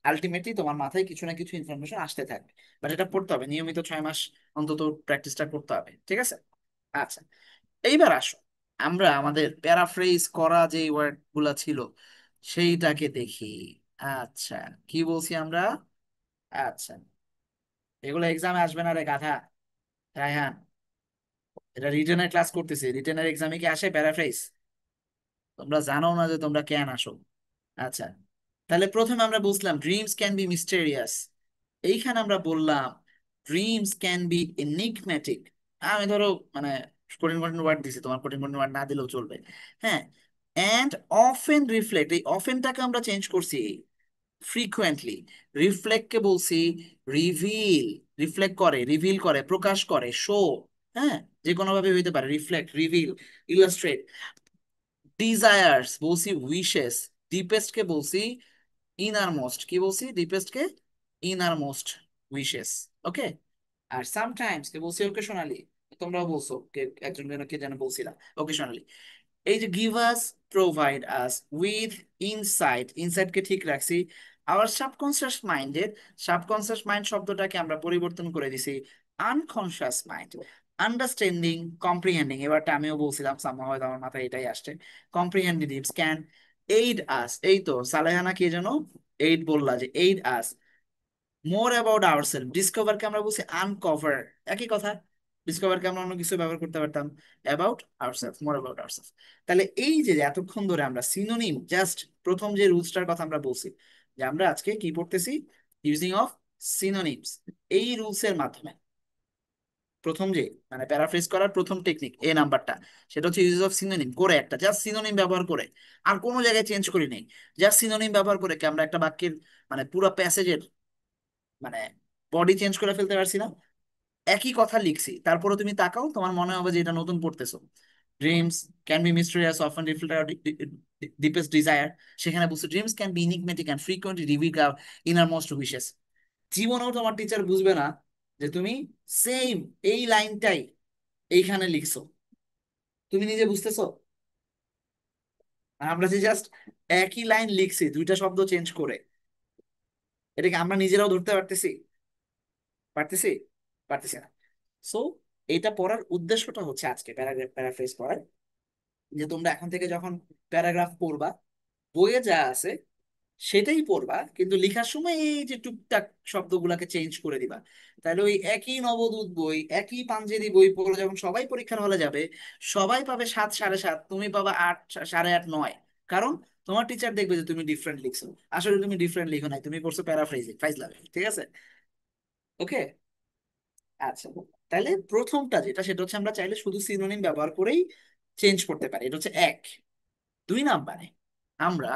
আলটিমেটলি তোমার মাথায় কিছু না কিছু ইনফরমেশন আসতে থাকবে। বাট এটা পড়তে হবে নিয়মিত, 6 মাস অন্তত প্র্যাকটিসটা করতে হবে। ঠিক আছে। আচ্ছা, এইবার আসো, আমরা আমাদের প্যারাফ্রেজ করা যে ওয়ার্ড গুলা ছিল সেইটাকে দেখি। আচ্ছা, কি বলছি আমরা? আচ্ছা, এগুলো এক্সামে আসবে না রে গাধা, রায়হান। এটা রিটেনের ক্লাস করতেছে, রিটেনের এক্সামে কি আসে প্যারাফ্রেজ? তোমরা জানো না যে তোমরা কেন আসো। আচ্ছা, তাহলে প্রথমে আমরা বুঝলাম ড্রিমস ক্যান বি মিস্টেরিয়াস। এইখানে আমরা বললাম ড্রিমস ক্যান বি এনিগম্যাটিক। আমি ধরো মানে কঠিন কঠিন ওয়ার্ড দিছি, তোমার কঠিন কঠিন ওয়ার্ড না দিলেও চলবে। হ্যাঁ। অ্যান্ড অফেন রিফ্লেক্ট, এই অফেনটাকে আমরা চেঞ্জ করছি ফ্রিকুয়েন্টলি। রিফ্লেক্টকে বলছি রিভিল। রিফ্লেক্ট করে, রিভিল করে, প্রকাশ করে, শো। হ্যাঁ, যে কোনো ভাবে হইতে পারে, রিফ্লেক্ট, রিভিল, ইলাস্ট্রেট। ডিজায়ার্স বলছি উইশেস। ডিপেস্ট কে বলছি ইনার মোস্ট। কি বলছি? ডিপেস্ট কে ইনার মোস্ট উইশেস। ওকে। আর সামটাইমস কে বলছি ওকেশনালি। তোমরাও বলছো, কে একজন যেন কে যেন বলছিলা ওকেশনালি। এই যে give us, provide us with insight, ইনসাইটকে ঠিক রাখছি। আবার সাবকনসিয়াস মাইন্ডের, সাবকনসিয়াস মাইন্ড শব্দটাকে আমরা পরিবর্তন করে দিছি আনকনসিয়াস মাইন্ড। আন্ডারস্ট্যান্ডিং, কম্প্রিহেন্ডিং, এবারটা আমিও বলছিলাম সামনে, হয়তো আমার মাথায় এটাই আসছে। কম্প্রিহেন্ডিভস ক্যান এইড আস, এই তো সালেহানা কে যেন এইড বললা, যে aid us more about ourselves. ডিসকভারকে আমরা বলছি আনকভার, একই কথা। ডিসকভারকে আমরা অন্য কিছু ব্যবহার করতে পারতাম, about ourself, more about ourself. তাহলে এই যে যে এতক্ষণ ধরে আমরা সিনোনিম, জাস্ট প্রথম যে রুলসটার কথা আমরা বলছি, যে আমরা আজকে কি পড়তেছি? Using of synonyms. এই রুলস এর মাধ্যমে প্রথম যে মানে প্যারাফ্রেজ করার প্রথম টেকনিক এ নাম্বারটা, সেটা হচ্ছে ইউজ অফ সিনোনিম করে, একটা জাস্ট সিনোনিম ব্যবহার করে, আর কোনো জায়গায় চেঞ্জ করি নেই। জাস্ট সিনোনিম ব্যবহার করে কি আমরা একটা বাক্যের মানে পুরো প্যাসেজের মানে বডি চেঞ্জ করে ফেলতে পারছি না? একই কথা লিখছি, তারপরে তুমি তাকাও, তোমার মনে হবে যে এটা নতুন পড়তেছো। Dreams can be mysterious, often reflect deepest desire. সেখানে বলছো dreams can be enigmatic and frequently reveal our innermost wishes. জীবনেও তোমার টিচার বুঝবে না যে তুমি সেম এই লাইনটাই এইখানে লিখছো। তুমি নিজে বুঝতেছো? আর আমরা যে জাস্ট একই লাইন লিখছি দুইটা শব্দ চেঞ্জ করে, এটাকে আমরা নিজেরাও ধরতে পারতেছি? পারতেছি? পারতেছি না। সো এটা পড়ার উদ্দেশ্যটা হচ্ছে আজকে প্যারাগ্রাফ প্যারাফ্রেজ পড়ার, যে তোমরা এখন থেকে যখন প্যারাগ্রাফ পড়বা, বইয়ে যা আছে সেটাই পড়বা, কিন্তু লেখার সময় এই যে টুকটাক শব্দগুলাকে চেঞ্জ করে দিবা। তাহলে ওই একই নবদূত বই, একই পাঞ্জেরি বই পড়ে যখন সবাই পরীক্ষার হলে যাবে, সবাই পাবে 7, 7.5, তুমি পাবা 8, 8.5, 9। কারণ তোমার টিচার দেখবে যে তুমি ডিফারেন্ট লিখছো। আসলে তুমি ডিফারেন্ট লিখো নাই, তুমি করছো প্যারাফ্রেজিং, ফাইজ লাগে, ঠিক আছে? ওকে। আচ্ছা, তাহলে প্রথমটা যেটা, সেটা হচ্ছে আমরা চাইলে শুধু সিনোনিম ব্যবহার করেই চেঞ্জ করতে পারি, এটা হচ্ছে এক। 2 নাম্বারে আমরা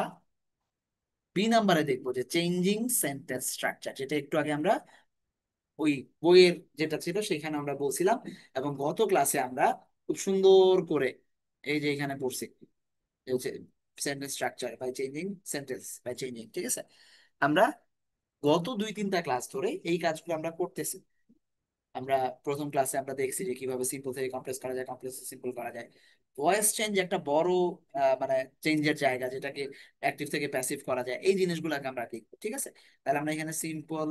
বি নাম্বারে দেখবো যে চেঞ্জিং সেন্টেন্স স্ট্রাকচার, যেটা একটু আগে আমরা ওই বইয়ের যেটা ছিল সেখানে আমরা বলছিলাম, এবং গত ক্লাসে আমরা খুব সুন্দর করে এই যে এখানে পড়ছি, এই হচ্ছে sentence structure by changing, sentence by changing, ঠিক আছে? আমরা গত 2-3টা ক্লাস ধরে এই কাজগুলো আমরা করতেছি। আমরা প্রথম ক্লাসে আমরা দেখছি যে কিভাবে সিম্পল থেকে কমপ্লেক্স করা যায়, কমপ্লেক্স সিম্পল করা যায়। ভয়েস চেঞ্জ একটা বড় মানে চেঞ্জের জায়গা, যেটাকে অ্যাক্টিভ থেকে প্যাসিভ করা যায়, এই জিনিসগুলোকে আমরা দেখবো, ঠিক আছে? তাহলে আমরা এখানে সিম্পল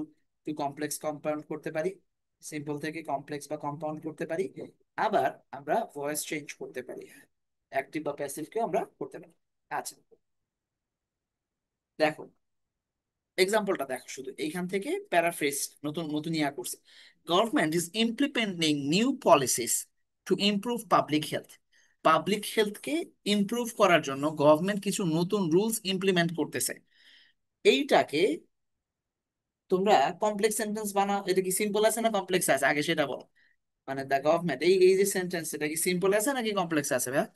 টু কমপ্লেক্স কম্পাউন্ড করতে পারি, সিম্পল থেকে কমপ্লেক্স বা কম্পাউন্ড করতে পারি। আবার আমরা ভয়েস চেঞ্জ করতে পারি, অ্যাক্টিভ বা প্যাসিভকেও আমরা করতে পারি। আচ্ছা, দেখো এক্সাম্পলটা দেখো, শুধু এইখান থেকে প্যারাফ্রেজ নতুন নতুন ইয়া করছে। Government is implementing new policies to improve public health. Public হেলথকে ইমপ্রুভ করার জন্য গভর্নমেন্ট কিছু নতুন রুলস ইমপ্লিমেন্ট করতেছে। এইটাকে তোমরা কমপ্লেক্স সেন্টেন্স বানাও। এটা কি সিম্পল আছে না কমপ্লেক্স আছে, আগে সেটা বলো। মানে দ্য গভর্নমেন্ট, এই এই যে সেন্টেন্স, এটা কি সিম্পল আছে নাকি কমপ্লেক্স আছে ভাইয়া?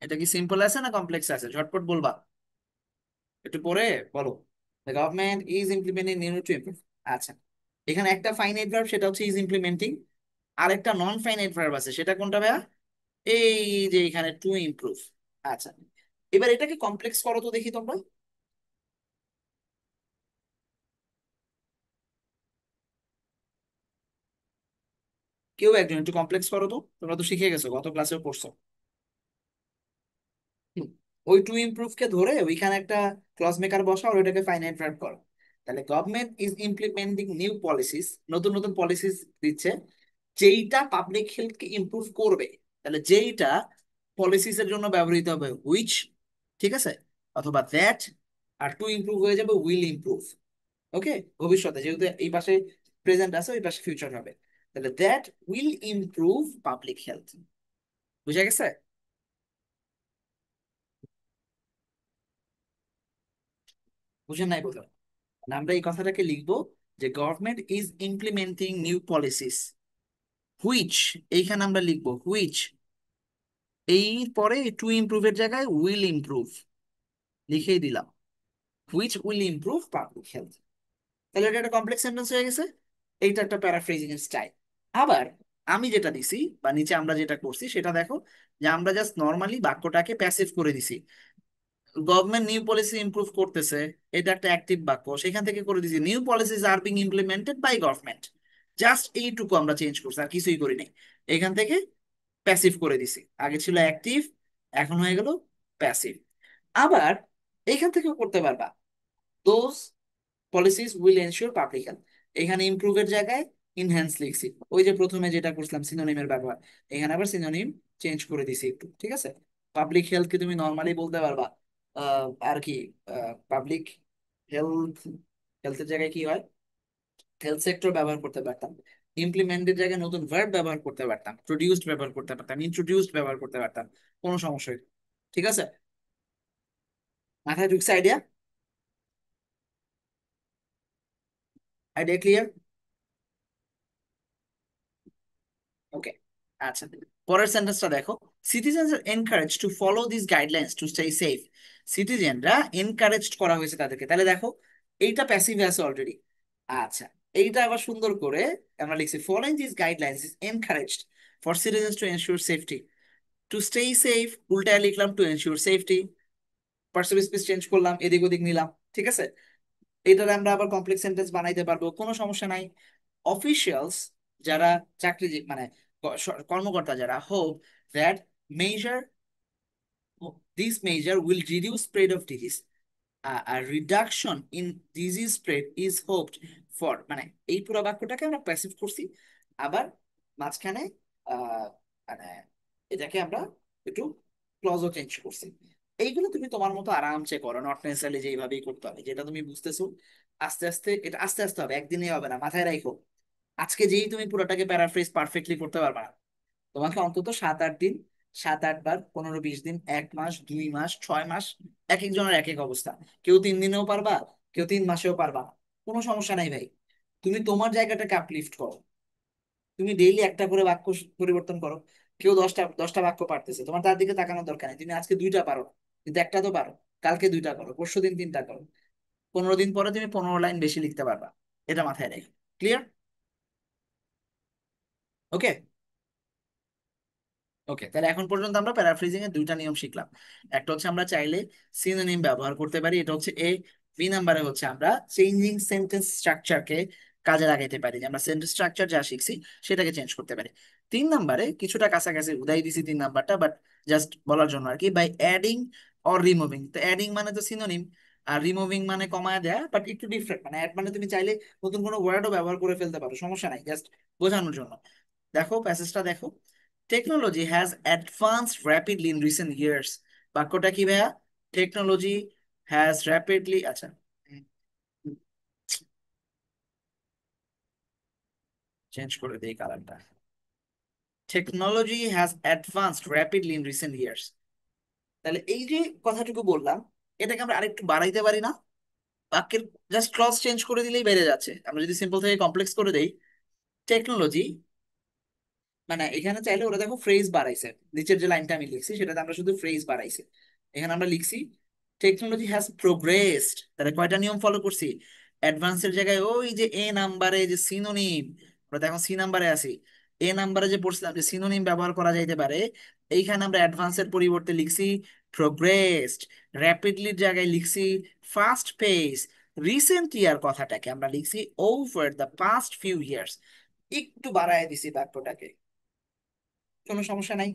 এটা কি সিম্পল আছে না কমপ্লেক্স আছে, ঝটপট বলবা, একটু পরে বলো। The government is implementing new to improve. আচ্ছা, এখানে একটা ফাইনাইট ভার্ব, সেটা হচ্ছে ইজ ইমপ্লিমেন্টিং। আর একটা নন ফাইনাইট ভার্ব আছে, সেটা কোনটা ভাইয়া? এই যে এখানে টু ইমপ্রুভ। আচ্ছা, এবার এটাকে কমপ্লেক্স করো তো দেখি তোমরা। কেউ একজন একটু কমপ্লেক্স করো তো, তোমরা তো শিখে গেছো, গত ক্লাসেও পড়ছো। হুম, ওই টু ইমপ্রুভ কে ধরে ওইখানে একটা ক্লজ মেকার বসাও আর ওইটাকে ফাইনাইট ভার্ব করো। তাহলে government is implementing new policies, নতুন নতুন পলিসিস দিচ্ছে, যেইটা পাবলিক হেলথ কে ইমপ্রুভ করবে। তাহলে যেইটা পলিসিস এর জন্য ব্যবহৃত হবে হুইচ, ঠিক আছে, অথবা দ্যাট। আর টু ইমপ্রুভ হয়ে যাবে উইল ইমপ্রুভ। ওকে, ভবিষ্যতে যেহেতু এই পাশে প্রেজেন্ট আছে, ওই পাশে ফিউচার হবে। তাহলে that will improve public health. বুঝা গেছে? বুঝেন নাই বোধহয়। মানে আমরা এই কথাটাকে লিখবো যে government is implementing new policies which, এইখানে আমরা লিখবো হুইচ, এই পরে টু ইমপ্রুভের জায়গায় উইল ইমপ্রুভ লিখেই দিলাম, which will improve public health. তাহলে এটা একটা কমপ্লেক্স সেন্টেন্স হয়ে গেছে। এইটা একটা প্যারাফ্রেজিং স্টাইল। আবার আমি যেটা দিছি বা নিচে আমরা যেটা করছি সেটা দেখো, যে আমরা জাস্ট নর্মালি বাক্যটাকে প্যাসিভ করে দিছি। গভর্নমেন্ট নিউ পলিসি ইমপ্রুভ করতেছে, এটা একটা অ্যাক্টিভ বাক্য, সেখান থেকে করে দিছি new policies are being implemented by government. Just এইটুকু আমরা চেঞ্জ করছি, আর কিছুই করি নাই। এখান থেকে প্যাসিভ করে দিছি, আগে ছিল অ্যাক্টিভ, এখন হয়ে গেল প্যাসিভ। আবার এইখান থেকেও করতে পারবা, those policies will ensure public health. এখানে ইমপ্রুভের জায়গায় ইনহ্যান্স লিখছি, ওই যে প্রথমে যেটা করছিলাম সিনোনিমের ব্যবহার, এখানে আবার সিনোনিম চেঞ্জ করে দিছি একটু, ঠিক আছে? পাবলিক হেলথকে তুমি নর্মালি বলতে পারবা আর কি, পাবলিক হেলথ, হেলথের জায়গায় কি হয়, হেলথ সেক্টর ব্যবহার করতে পারতাম। ইমপ্লিমেন্টের জায়গায় নতুন ভার্ব ব্যবহার করতে পারতাম, প্রডিউসড ব্যবহার করতে পারতাম, ইন্ট্রোডিউসড ব্যবহার করতে পারতাম, কোনো সমস্যা নেই। ঠিক আছে? মাথায় ঢুকছে আইডিয়া? Idea clear? ওকে। আচ্ছা, পরের সেন্টেন্সটা দেখো। Citizens are encourage to follow this guidelines to stay safe. সিটিজেনরা এনকারেজড করা হয়েছে তাদেরকে, তাহলে দেখো এইটা প্যাসিভ আছে অলরেডি। আচ্ছা, এইটা আবার সুন্দর করে আমরা লিখছি, following this guidelines is encouraged for citizens to ensure safety. Two stay safe উল্টায় লিখলাম to ensure safety, perceive space change করলাম, এদিক ওদিক নিলাম, ঠিক আছে? এটার আমরা আবার কমপ্লেক্স সেন্টেন্স বানাইতে পারবো, কোনো সমস্যা নাই। অফিসিয়ালস যারা চাকরিজীবী, মানে কর্মকর্তা যারা, hope that measure, this measure will reduce spread of disease. আর reduction in disease spread is hoped for, মানে এই পুরো বাক্যটাকে আমরা প্যাসিভ করছি। আবার মাঝখানে মানে এটাকে আমরা একটু ক্লজও চেঞ্জ করছি। এইগুলো তুমি তোমার মতো আরামসে করো, নট নেসেসারিলি যেইভাবেই করতে হবে, যেটা তুমি বুঝতেছো আস্তে আস্তে, এটা আস্তে আস্তে হবে, একদিনে হবে না, মাথায় রাখো। আজকে যেই তুমি পুরোটাকে প্যারাফ্রেজ পারফেক্টলি করতে পারবে না, তোমাকে অন্তত 7-8 দিন, 7-8 বার, 15-20 দিন, 1 মাস, 2 মাস, 6 মাস, এক একজনের এক এক অবস্থা। কেউ 3 দিনেও পারবা, কেউ 3 মাসেও পারবা না। কোনো সমস্যা নাই ভাই, তুমি তোমার জায়গাটাকে আপলিফট করো। তুমি ডেইলি একটা করে বাক্য পরিবর্তন করো। কেউ 10টা 10টা বাক্য পারতেছে, তোমার তার দিকে তাকানোর দরকার নেই। তুমি আজকে 2টা পারো, কিন্তু একটা তো পারো। কালকে 2টা করো, পরশুদিন 3টা করো, 15 দিন পরে তুমি 15 লাইন বেশি লিখতে পারবা। এটা মাথায় রেখো। ক্লিয়ার? ওকে। ওকে, তাহলে এখন পর্যন্ত আমরা প্যারাফ্রেজিং এর 2টা নিয়ম শিখলাম। একটা হচ্ছে আমরা চাইলে সিনোনিম ব্যবহার করতে পারি, এটা হচ্ছে এ। বি নাম্বারে হচ্ছে আমরা চেঞ্জিং সেন্টেন্স স্ট্রাকচারকে কাজে লাগাইতে পারি, যে আমরা সেন্টেন্স স্ট্রাকচার যা শিখছি সেটাকে চেঞ্জ করতে পারি। 3 নাম্বারে কিছুটা কাছাকাছি উদাই দিছি 3 নাম্বারটা, বাট জাস্ট বলার জন্য আর কি, বাই অ্যাডিং অর রিমুভিং। তো অ্যাডিং মানে তো সিনোনিম, আর রিমুভিং মানে কমায় দেয়া, বাট একটু ডিফারেন্ট। মানে অ্যাড মানে তুমি চাইলে নতুন কোনো ওয়ার্ডও ব্যবহার করে ফেলতে পারো, সমস্যা নাই, জাস্ট বোঝানোর জন্য। দেখো প্যাসেজটা দেখো। Technology has advanced rapidly in recent years. বাক্যটা কি ভাইয়া? টেকনোলজি হ্যাজ র্যাপিডলি, আচ্ছা, চেঞ্জ করে দিই কালারটা। Technology has advanced rapidly in recent years. তাহলে এই যে কথাটুকু বললাম, এটাকে আমরা আরেকটু বাড়াইতে পারি না? বাক্যের জাস্ট ক্লজ চেঞ্জ করে দিলেই বেড়ে যাচ্ছে। আমরা যদি সিম্পল থেকে কমপ্লেক্স করে দেই, টেকনোলজি, মানে এখানে চাইলে ওরা দেখো ফ্রেজ বাড়াইছে, নিচের যে লাইনটা আমি লিখছি সেটাতে আমরা শুধু ফ্রেজ বাড়াইছি। এখানে আমরা লিখছি টেকনোলজি হ্যাজ প্রোগ্রেসড, তাহলে কয়টা নিয়ম ফলো করছি? অ্যাডভান্সের জায়গায় ওই যে এ নাম্বারে যে সিনোনিম, আমরা তো এখন সি নাম্বারে আছি, এ নাম্বারে যে পড়ছিলাম যে সিনোনিম ব্যবহার করা যাইতে পারে, এইখানে আমরা অ্যাডভান্সের পরিবর্তে লিখছি প্রোগ্রেসড। র্যাপিডলির জায়গায় লিখছি ফাস্ট পেস। রিসেন্ট ইয়ার কথাটাকে আমরা লিখছি over the past few years. একটু বাড়ায় দিছি বাক্যটাকে, কোনো সমস্যা নাই।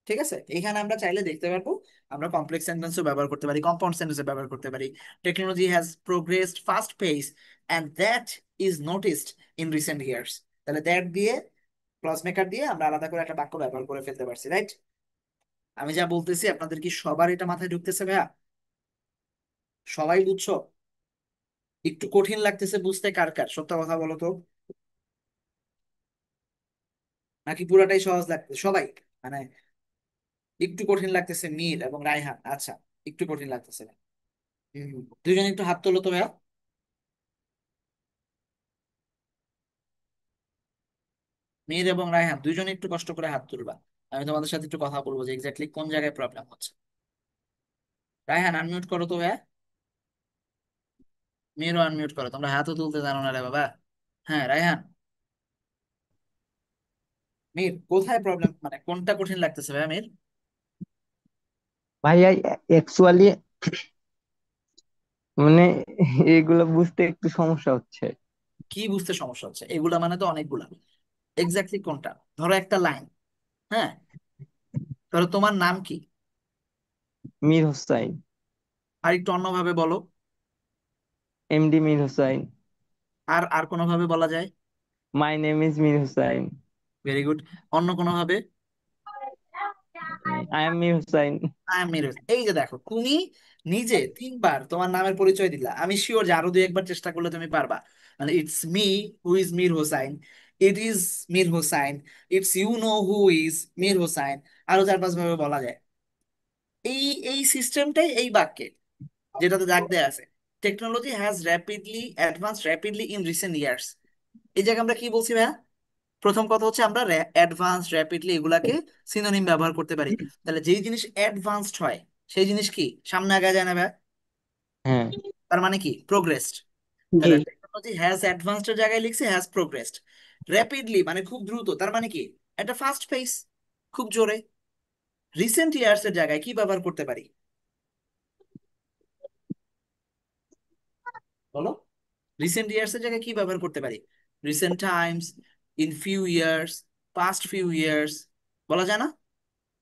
ঠিক আছে, এখানে আমরা চাইলে দেখতে পারবো আমরা কমপ্লেক্স সেন্টেন্সও ব্যবহার করতে পারি, কম্পাউন্ড সেন্টেন্সও ব্যবহার করতে পারি। Technology has progressed fast pace and that is noticed in recent years. তাহলে দ্যাট দিয়ে, ক্লজ মেকার দিয়ে আমরা আলাদা করে একটা বাক্য ব্যবহার করে ফেলতে পারছি, রাইট? আমি যা বলতেছি আপনাদের কি সবার এটা মাথায় ঢুকতেছে ভাইয়া? সবাই বুঝছো? একটু কঠিন লাগতেছে বুঝতে কার কার, সত্য কথা বলো তো? নাকি পুরাটাই সহজ লাগতেছে সবাই? মানে একটু কঠিন লাগতেছে মীর এবং রায়হান, আচ্ছা, একটু কঠিন লাগতেছে। দুইজন একটু হাত তোলো তো ভাইয়া। মীর এবং রায়হান দুইজনে একটু কষ্ট করে হাত তুলবা। আমি তোমাদের সাথে একটু কথা বলবো যে এক্স্যাক্টলি কোন জায়গায় প্রবলেম হচ্ছে। রায়হান আনমিউট করো তো ভাইয়া। মীরও আনমিউট করো, তোমরা হাতও তুলতে জানো না রে বাবা। হ্যাঁ রায়হান, মীর কোথায় প্রবলেম, মানে কোনটা কঠিন লাগতেছে ভাইয়া মীর? ভাইয়া অ্যাকচুয়ালি মানে এগুলো বুঝতে একটু সমস্যা হচ্ছে। কি বুঝতে সমস্যা হচ্ছে? এগুলা মানে তো অনেকগুলা, এক্স্যাক্টলি কোনটা? ধরো একটা লাইন, হ্যাঁ, ধরো তোমার নাম কি? মীর হোসাইন। আর একটু অন্যভাবে বলো। এমডি মীর হোসাইন। আর আর কোনো ভাবে বলা যায়? My name is Mir Hossain. Very good. অন্য কোনো ভাবে? I am Mir Hossain. I am Miraj. এই যে দেখো, তুমি নিজে 3বার তোমার নামের পরিচয় দিলা, আমি শিওর যে আরো 2-1 বার চেষ্টা করলে তুমি পারবা। মানে it's me who is Mir Hossain, it is Mir Hossain, it's you know who is Mir Hossain, আরো 4-5 ভাবে বলা যায়। এই এই সিস্টেমটাই এই বাক্যে, যেটাতে দাগ দেয়া আছে, technology has rapidly advance rapidly in recent years. এই জায়গায় আমরা কি বলছি ভাইয়া? প্রথম কথা হচ্ছে আমরা অ্যাডভান্স র্যাপিডলি এগুলাকে সিনোনিম ব্যবহার করতে পারি। তাহলে যেই জিনিস অ্যাডভান্সড হয় সেই জিনিস কি সামনে আগে যায় না ভাই? হ্যাঁ। তার মানে কি প্রোগ্রেসড। জি। তাহলে টেকনোলজি হ্যাজ অ্যাডভান্সড এর জায়গায় লিখছে হ্যাজ প্রোগ্রেসড। র্যাপিডলি মানে খুব দ্রুত, তার মানে কি একটা ফাস্ট পেস, খুব জোরে। রিসেন্ট ইয়ার্স এর জায়গায় কি ব্যবহার করতে পারি বলো? রিসেন্ট ইয়ার্স এর জায়গায় কি ব্যবহার করতে পারি? Recent times, in few years, past few years, বলা যায় না?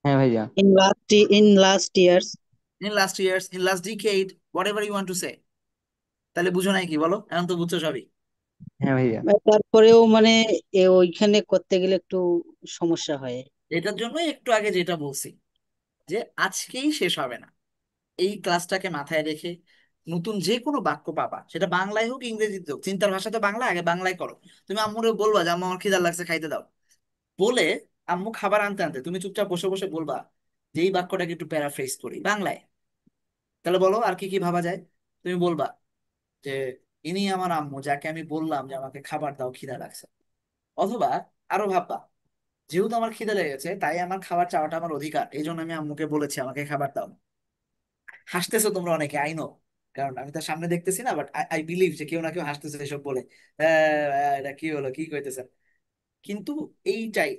হ্যাঁ ভাইয়া। In last years. In last years, in last decade, whatever you want to say. তাহলে বুঝো নাই কি বলো? এখন তো বুঝছো সবই। হ্যাঁ ভাইয়া। তারপরেও মানে ওইখানে করতে গেলে একটু সমস্যা হয়। এটার জন্যই একটু আগে যেটা বলছি, যে আজকেই শেষ হবে না। এই ক্লাসটাকে মাথায় রেখে নতুন যে কোনো বাক্য পাবা, সেটা বাংলায় হোক ইংরেজিতে হোক, চিন্তার ভাষা তো বাংলা, আগে বাংলায় করো। তুমি আম্মুরে বলবা যে আম্মু আমার খিদা লাগছে, খাইতে দাও। বলে আম্মু খাবার আনতে আনতে তুমি চুপচাপ বসে বসে বলবা যে এই বাক্যটাকে একটু প্যারাফ্রেজ করি বাংলায়। তাহলে বলো আর কি কি ভাবা যায়। তুমি বলবা যে ইনি আমার আম্মু, যাকে আমি বললাম যে আমাকে খাবার দাও, খিদা লাগছে। অথবা আরো ভাববা, যেহেতু আমার খিদে লেগেছে তাই আমার খাবার চাওয়াটা আমার অধিকার, এই জন্য আমি আম্মুকে বলেছি আমাকে খাবার দাও। হাসতেছো তোমরা অনেকে, আই নো, কারণ আমি তার সামনে দেখতেছি না, বাট আই বিলিভ যে কেউ না কেউ হাসতেছে এসব বলে। এটা কি হলো, কি কইতেছেন। কিন্তু এইটাই,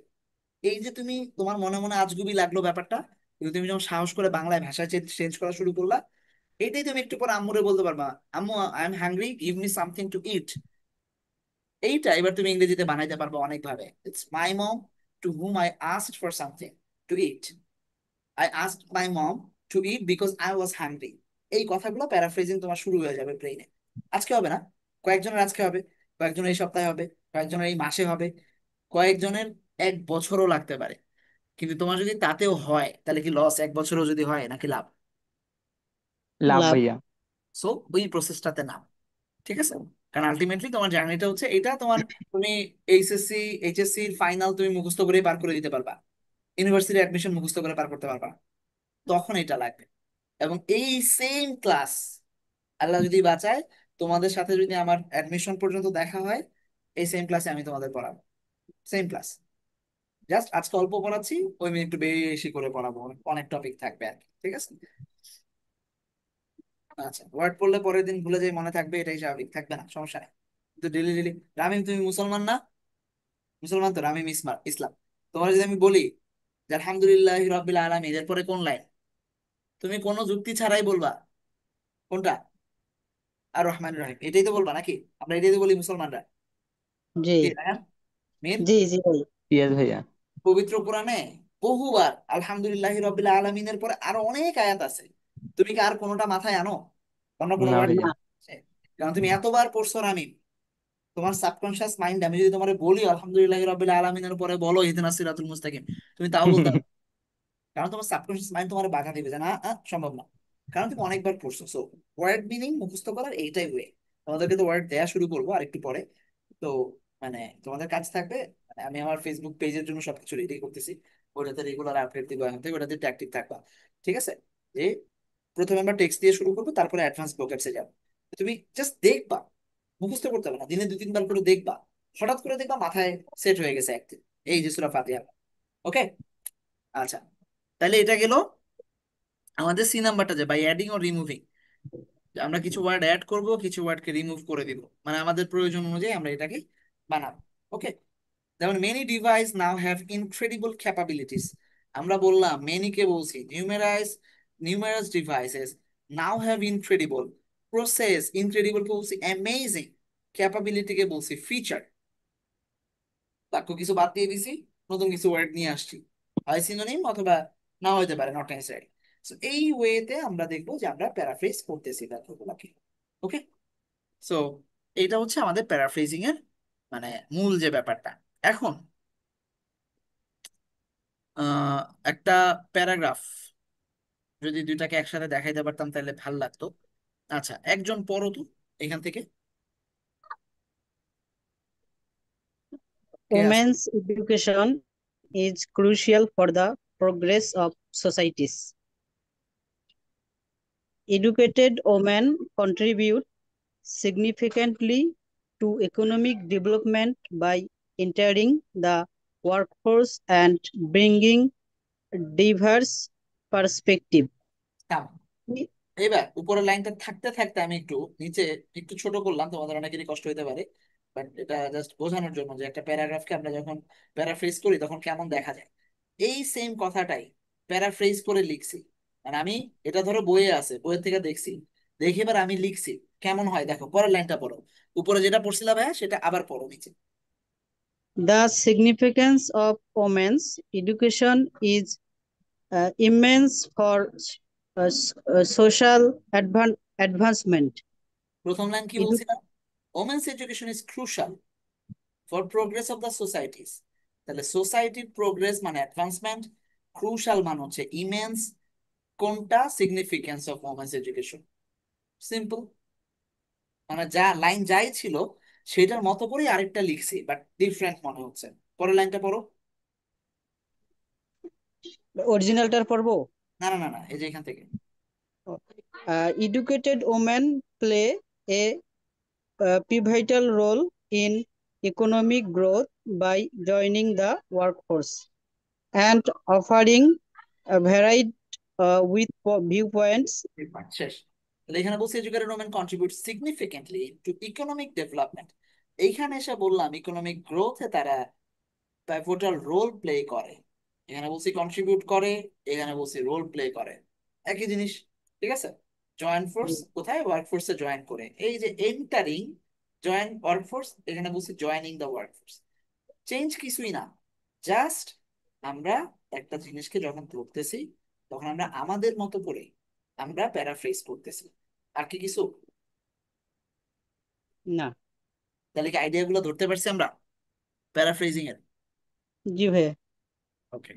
এই যে তুমি তোমার মনে মনে আজগুবি লাগলো ব্যাপারটা, কিন্তু তুমি যখন সাহস করে বাংলায় ভাষা চেঞ্জ করা শুরু করলা, এইটাই তুমি একটু পরে আম্মুরে বলতে পারবা, আম্মু I am hungry, give me something to eat. এইটা এবার তুমি ইংরেজিতে বানাইতে পারবে অনেক ভাবে। It's my mom to whom I asked for something to eat, I asked my mom to eat because I was hungry. এই কথাগুলো প্যারাফ্রেজিং তোমার শুরু হয়ে যাবে ব্রেইনে। আজকে হবে না, কয়েকজনের আজকে হবে, কয়েকজনের এই সপ্তাহে হবে, কয়েকজনের এই মাসে হবে, কয়েকজনের 1 বছরও লাগতে পারে। কিন্তু তোমার যদি তাতেও হয় তাহলে কি লস? 1 বছরও যদি হয় নাকি লাভ? লাভ লাভ। ভাইয়া। সো ওই প্রসেসটাতে নাম, ঠিক আছে? কারণ আলটিমেটলি তোমার জার্নিটা হচ্ছে এটা তোমার, তুমি এইচএসসি এইচএসসি ফাইনাল তুমি মুখস্থ করে পার করে দিতে পারবা, ইউনিভার্সিটি অ্যাডমিশন মুখস্থ করে পার করতে পারবা, তখন এটা লাগবে। এবং এই সেম ক্লাস, আল্লাহ যদি বাঁচায়, তোমাদের সাথে যদি আমার অ্যাডমিশন পর্যন্ত দেখা হয়, এই সেম ক্লাসে আমি তোমাদের পড়াবো, সেম ক্লাস। জাস্ট আজকে অল্প পড়াচ্ছি, ওই মিনিট একটু বেশি করে পড়াবো, অনেক টপিক থাকবে আর কি, ঠিক আছে? আচ্ছা, ওয়ার্ড পড়লে পরের দিন ভুলে যাই, মনে থাকবে, এটাই স্বাভাবিক, থাকবে না সমস্যা নেই। কিন্তু ডেলি ডেলি, রামিম তুমি মুসলমান না? মুসলমান তো, রামিম ইসলাম। তোমার যদি আমি বলি যে আলহামদুলিল্লাহ রাব্বিল আলামিন, এরপরে কোন লাইন? তুমি কোনো যুক্তি ছাড়াই বলবা কোনটা? আর রহমান রহিম, এটাই তো বলবা নাকি? আমরা এটাই তো বলি মুসলমানরা। জি কি রায়হান, মীর? জি জি ভাই। ইয়েস ভাইয়া। পবিত্র কোরআনে বহুবার আলহামদুলিল্লাহ রাব্বিল আলামিনের পরে আরো অনেক আয়াত আছে। তুমি কি আর কোনোটা মাথায় আনো, অন্য কোনো না ওয়ার্ড? ভাইয়া। কারণ তুমি এতবার পড়ছো রামিম, তোমার সাবকনশিয়াস মাইন্ড, আমি যদি তোমার বলি আলহামদুলিল্লাহ রাব্বিল আলামিনের পরে বলো ইহদিনাস সিরাতুল মুস্তাকিম, তুমি তাও বলতে পারবে। কারণ তোমার সাবকনশিয়াস মাইন্ড তোমার বাধা দিবে যে না, সম্ভব না। কারণ তুমি অনেকবার পড়ছো। সো ওয়ার্ড মিনিং মুখস্থ করার এইটাই ওয়ে। তোমাদেরকে তো ওয়ার্ড দেয়া শুরু করবো আরেকটু পরে। তো মানে তোমাদের কাজ থাকবে, মানে আমি আমার ফেসবুক পেজের জন্য সবকিছু রেডি করতেছি, ওটাতে রেগুলার আপডেট দিব এখন থেকে, ওটাতে অ্যাক্টিভ থাকবা, ঠিক আছে? যে প্রথমে আমরা টেক্সট দিয়ে শুরু করবো, তারপরে অ্যাডভান্স ভোক্যাবসে যাবো। তুমি জাস্ট দেখবা, মুখস্থ করতে হবে না, দিনে 2-3 বার করে দেখবা, হঠাৎ করে দেখবা মাথায় সেট হয়ে গেছে একদিন, এই যে সূরা ফাতিহা। ওকে, আচ্ছা, তাহলে এটা গেল আমাদের সি নাম্বারটা, যে বাই অ্যাডিং ও রিমুভিং, আমরা কিছু ওয়ার্ড অ্যাড করব, কিছু ওয়ার্ডকে রিমুভ করে দিব, মানে আমাদের প্রয়োজন অনুযায়ী আমরা এটাকে বানাবো। ওকে, যেমন many device now have incredible capabilities. আমরা বললাম মেনি কে বলছি, numerous devices now have incredible, process incredible কে বলছি অ্যামেজিং, ক্যাপাবিলিটি কে বলছি ফিচার। বাক্য কিছু বাদ দিয়ে দিছি, নতুন কিছু ওয়ার্ড নিয়ে আসছি, হয় সিনোনিম অথবা না হইতে পারে, নট নেসেসারি। সো এই ওয়েতে আমরা দেখবো যে আমরা প্যারাফ্রেজ করতেছি বাক্যগুলোকে। ওকে, সো এইটা হচ্ছে আমাদের প্যারাফ্রেজিং এর মানে মূল যে ব্যাপারটা। এখন আহ একটা প্যারাগ্রাফ যদি দুইটাকে একসাথে দেখাইতে পারতাম তাহলে ভাল লাগতো। আচ্ছা, একজন পড়ো তো এখান থেকে, কে আছে? Women's education is crucial for the progress of societies. Educated women contribute significantly to economic development by entering the workforce and bringing diverse perspective. থাম। এবার উপরের লাইনটা থাকতে থাকতে আমি একটু নিচে একটু ছোট করলাম, তোমাদের অনেকেরই কষ্ট হতে পারে, বাট এটা জাস্ট বোঝানোর জন্য যে একটা প্যারাগ্রাফকে আমরা যখন প্যারাফ্রেজ করি তখন কেমন দেখা যায়। এই সেম কথাটাই প্যারাফ্রেজ করে লিখছি, মানে আমি এটা ধরো বইয়ে আছে, বইয়ের থেকে দেখছি, দেখে এবার আমি লিখছি, কেমন হয় দেখো। পরের লাইনটা পড়ো, উপরে যেটা পড়ছিলাম ভাইয়া সেটা আবার পড়ো নিচে। The significance of women's education is immense for social advancement. প্রথম লাইন কি Edu- বলছিলাম? Women's education is crucial for progress of the societies. তাহলে সোসাইটির প্রোগ্রেস মানে অ্যাডভান্সমেন্ট, ক্রুশাল মানে হচ্ছে ইমেন্স, কোনটা significance of women's education? Simple, মানে যা লাইন যাই ছিল সেটার মতো করেই আরেকটা লিখছি, বাট ডিফারেন্ট মনে হচ্ছে। পরের লাইনটা পড়ো। অরিজিনালটার পড়বো? না না না না, এই যে এখান থেকে। Educated women play a pivotal role in economic growth by joining the workforce and offering a varied with viewpoints. শেষ। তাহলে এখানে বলছি educated women contribute significantly two economic development. এইখানে এসে বললাম ইকোনমিক গ্রোথে তারা পিভটাল রোল প্লে করে। এখানে বলছি কন্ট্রিবিউট করে, এখানে বলছি রোল প্লে করে, একই জিনিস। ঠিক আছে। জয়েন ফোর্স কোথায়? ওয়ার্কফোর্সে জয়েন করে। এই যে এন্টারিং জয়েন ওয়ার্কফোর্স, এখানে বলছি জয়েনিং দ্য ওয়ার্কফোর্স। চেঞ্জ কিছুই না, জাস্ট আমরা একটা জিনিসকে যখন ধরতেছি তখন আমরা আমাদের মতো করে আমরা প্যারাফ্রেজ করতেছি। আর কি কিছু? না। তাহলে কি আইডিয়া গুলো ধরতে পারছি আমরা প্যারাফ্রেজিং এর? জি ভাইয়া। ওকে।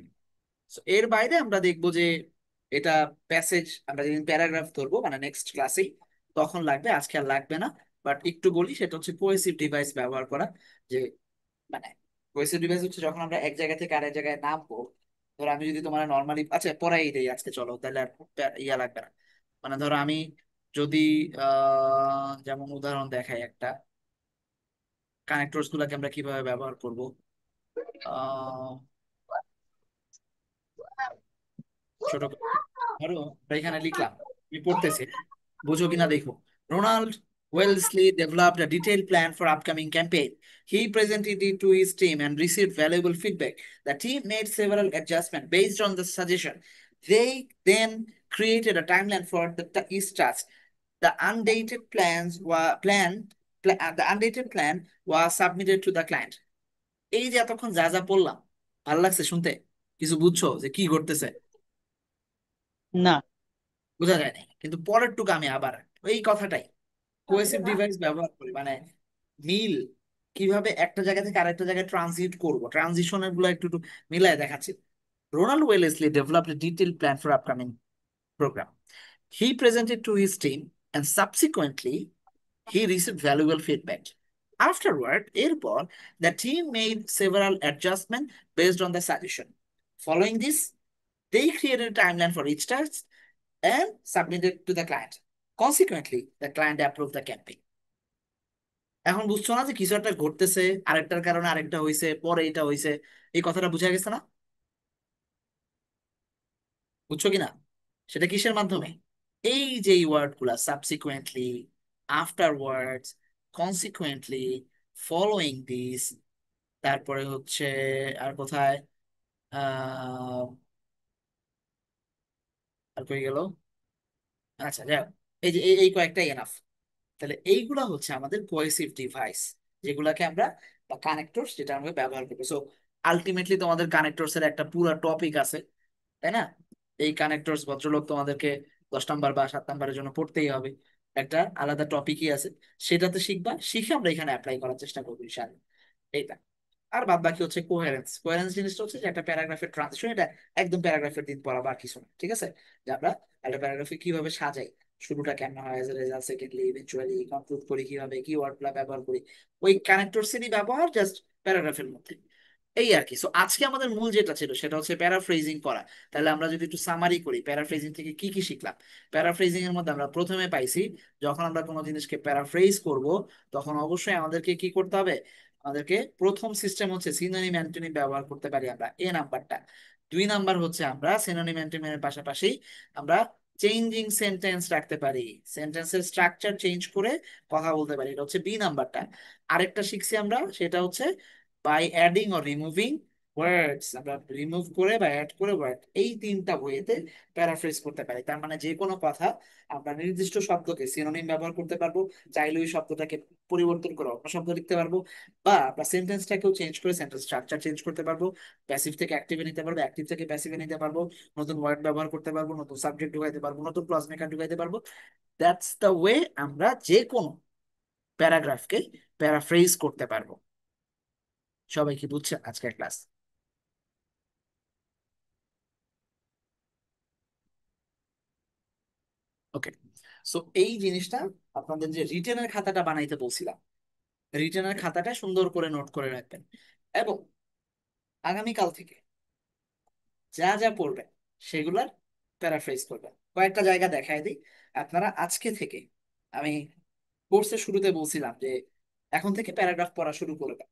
সো এর বাইরে আমরা দেখবো যে এটা প্যাসেজ, আমরা যেদিন প্যারাগ্রাফ ধরবো মানে নেক্সট ক্লাসেই, তখন লাগবে, আজকে আর লাগবে না। বাট একটু বলি, সেটা হচ্ছে কোহেসিভ ডিভাইস ব্যবহার করা। যে মানে কোহেসিভ ডিভাইস হচ্ছে যখন আমরা এক জায়গা থেকে আরেক জায়গায় নামবো। ধরো আমি যদি তোমার নর্মালি, আচ্ছা পড়াই দেই আজকে, চলো তাহলে আর ইয়া লাগবে না। মানে ধরো আমি যদি যেমন উদাহরণ দেখাই একটা, কানেক্টরস গুলাকে আমরা কিভাবে ব্যবহার করব। আহ ছোট করে ধরো আমরা এখানে লিখলাম, আমি পড়তেছি, বুঝো কিনা দেখো। Ronald Wellesley developed a detailed plan for upcoming campaign. He presented it to his team and received valuable feedback. The team made several adjustments based on the suggestion. They then created a timeline for the East task. The undated plans were the undated plan was submitted to the client. এই যে এতক্ষণ যা যা পড়লাম, ভালো লাগছে শুনতে? কিছু বুঝছো যে কি করতেছে? না। বোঝা যায় নাই, কিন্তু পরের টুকু আমি আবার এই কথাটাই কোহেসিভ ডিভাইস ব্যবহার করি, মানে মিল কিভাবে একটা জায়গা থেকে আরেকটা জায়গায় ট্রানজিট করব, ট্রানজিশনের গুলো একটু একটু মিলায় দেখাচ্ছি। Ronald Wellesley developed a detailed plan for upcoming program. He presented to his team and subsequently he received valuable feedback. Afterward, এরপর the team made several adjustments based on the suggestion. Following this, they created a timeline for each task and submitted to the client. Consequently, the client approved the campaign. এখন বুঝছো না যে কিছু একটা ঘটতেছে, আরেকটার কারণে আরেকটা হয়েছে, পরে এটা হয়েছে, এই কথাটা বুঝা গেছে না? বুঝছো কিনা? সেটা কিসের মাধ্যমে? এই যে ওয়ার্ড গুলা subsequently, afterwards, consequently, following this, তারপরে হচ্ছে আর কোথায়, আহ আর কই গেল, আচ্ছা যাই হোক, এই যে এই কয়েকটা এনাফ। তাহলে এইগুলা হচ্ছে আমাদের কোহেসিভ ডিভাইস, যেগুলাকে আমরা, বা কানেক্টরস, যেটা আমরা ব্যবহার করবো। সো আলটিমেটলি তোমাদের কানেক্টরস এর একটা পুরো টপিক আছে, তাই না? এই কানেক্টরস ভদ্রলোক তোমাদেরকে 10 নাম্বার বা 7 নাম্বারের জন্য পড়তেই হবে, একটা আলাদা টপিকই আছে, সেটাতে শিখবা, শিখে আমরা এখানে অ্যাপ্লাই করার চেষ্টা করবো ইনশাআল্লাহ। এইটা। আর বাদ বাকি হচ্ছে কোহেরেন্স। কোহেরেন্স জিনিসটা হচ্ছে যে একটা প্যারাগ্রাফের ট্রানজিশন, এটা একদম প্যারাগ্রাফের দিন পড়া বা কিছু না, ঠিক আছে? যে আমরা একটা প্যারাগ্রাফে কিভাবে সাজাই, শুরুটা কেমন হয়, as result, secondly, eventually conclude করি কিভাবে, কি ওয়ার্ডগুলা ব্যবহার করি, ওই কানেক্টরসেরই ব্যবহার জাস্ট প্যারাগ্রাফের মধ্যে। এই আর কি। সো আজকে আমাদের মূল যেটা ছিল সেটা হচ্ছে প্যারাফ্রেজিং করা। তাহলে আমরা যদি একটু সামারি করি, প্যারাফ্রেজিং থেকে কি কি শিখলাম। প্যারাফ্রেজিং এর মধ্যে আমরা প্রথমে পাইছি, যখন আমরা কোনো জিনিসকে প্যারাফ্রেজ করব, তখন অবশ্যই আমাদেরকে কি করতে হবে? আমাদেরকে প্রথম সিস্টেম হচ্ছে সিনোনিম অ্যান্টোনিম ব্যবহার করতে পারি আমরা, এ নাম্বারটা। 2 নাম্বার হচ্ছে আমরা সিনোনিম অ্যান্টোনিমের পাশাপাশি আমরা চেঞ্জিং সেন্টেন্স রাখতে পারি, সেন্টেন্সের স্ট্রাকচার চেঞ্জ করে কথা বলতে পারি, এটা হচ্ছে বি নাম্বারটা। আরেকটা শিখছি আমরা, সেটা হচ্ছে বাই অ্যাডিং অর রিমুভিং ওয়ার্ডস, আমরা রিমুভ করে বা অ্যাড করে ওয়ার্ড, এই 3টা ওয়েতে প্যারাফ্রেজ করতে পারি। তার মানে যে কোনো কথা আমরা নির্দিষ্ট শব্দকে সিনোনিম ব্যবহার করতে পারবো, চাইলে ওই শব্দটাকে পরিবর্তন করে অন্য শব্দ লিখতে পারবো, বা আমরা সেন্টেন্সটাকেও চেঞ্জ করে সেন্টেন্স স্ট্রাকচার চেঞ্জ করতে পারবো, প্যাসিভ থেকে অ্যাক্টিভে নিতে পারবো, অ্যাক্টিভ থেকে প্যাসিভে নিতে পারবো, নতুন ওয়ার্ড ব্যবহার করতে পারবো, নতুন সাবজেক্ট ঢুকাইতে পারবো, নতুন ক্লজ মেকার ঢুকাইতে পারবো। দ্যাটস দ্য ওয়ে আমরা যে কোনো প্যারাগ্রাফকে প্যারাফ্রেজ করতে পারবো। সবাই কি বুঝছে আজকের ক্লাস? ওকে, সো এই জিনিসটা আপনাদের যে রিটেনের খাতাটা বানাইতে বলছিলাম, রিটেনের খাতাটা সুন্দর করে নোট করে রাখবেন, এবং আগামীকাল থেকে যা যা পড়বেন সেগুলার প্যারাফ্রেজ করবেন। কয়েকটা জায়গা দেখায় দিই। আপনারা আজকে থেকে, আমি কোর্সের শুরুতে বলছিলাম যে এখন থেকে প্যারাগ্রাফ পড়া শুরু করবেন,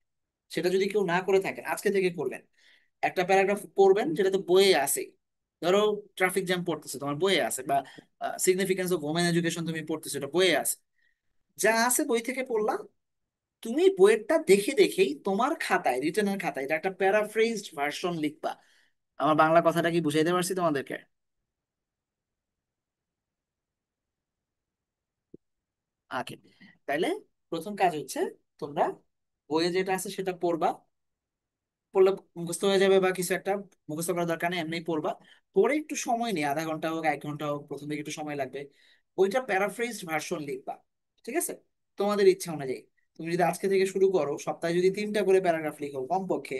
সেটা যদি কেউ না করে থাকেন আজকে থেকে করবেন। একটা প্যারাগ্রাফ পড়বেন যেটা তো বইয়ে আছে। ধরো ট্রাফিক জ্যাম পড়তেছে, তোমার বইয়ে আছে, বা সিগনিফিকেন্স অফ ওমেন এডুকেশন তুমি পড়তেছো, এটা বইয়ে আছে। যা আছে বই থেকে পড়লাম, তুমি বইয়েরটা দেখে দেখেই তোমার খাতায়, রিটেনের খাতায় এটা একটা প্যারাফ্রেজড ভার্সন লিখবা। আমার বাংলা কথাটা কি বুঝাইতে পারছি তোমাদেরকে? আগে তাইলে প্রথম কাজ হচ্ছে, তোমরা বইয়ে যেটা আছে সেটা পড়বা। পড়লে মুখস্থ হয়ে যাবে, বা কিছু একটা মুখস্থ করার দরকার নেই, এমনি পড়বা। পরে একটু সময় নিয়ে, আধা ঘন্টা হোক 1 ঘন্টা হোক, প্রথম দিকে একটু সময় লাগবে, ওইটা প্যারাফ্রেজড ভার্সন লিখবা। ঠিক আছে? তোমাদের ইচ্ছা অনুযায়ী তুমি যদি আজকে থেকে শুরু করো, সপ্তাহে যদি 3টা করে প্যারাগ্রাফ লিখো কমপক্ষে,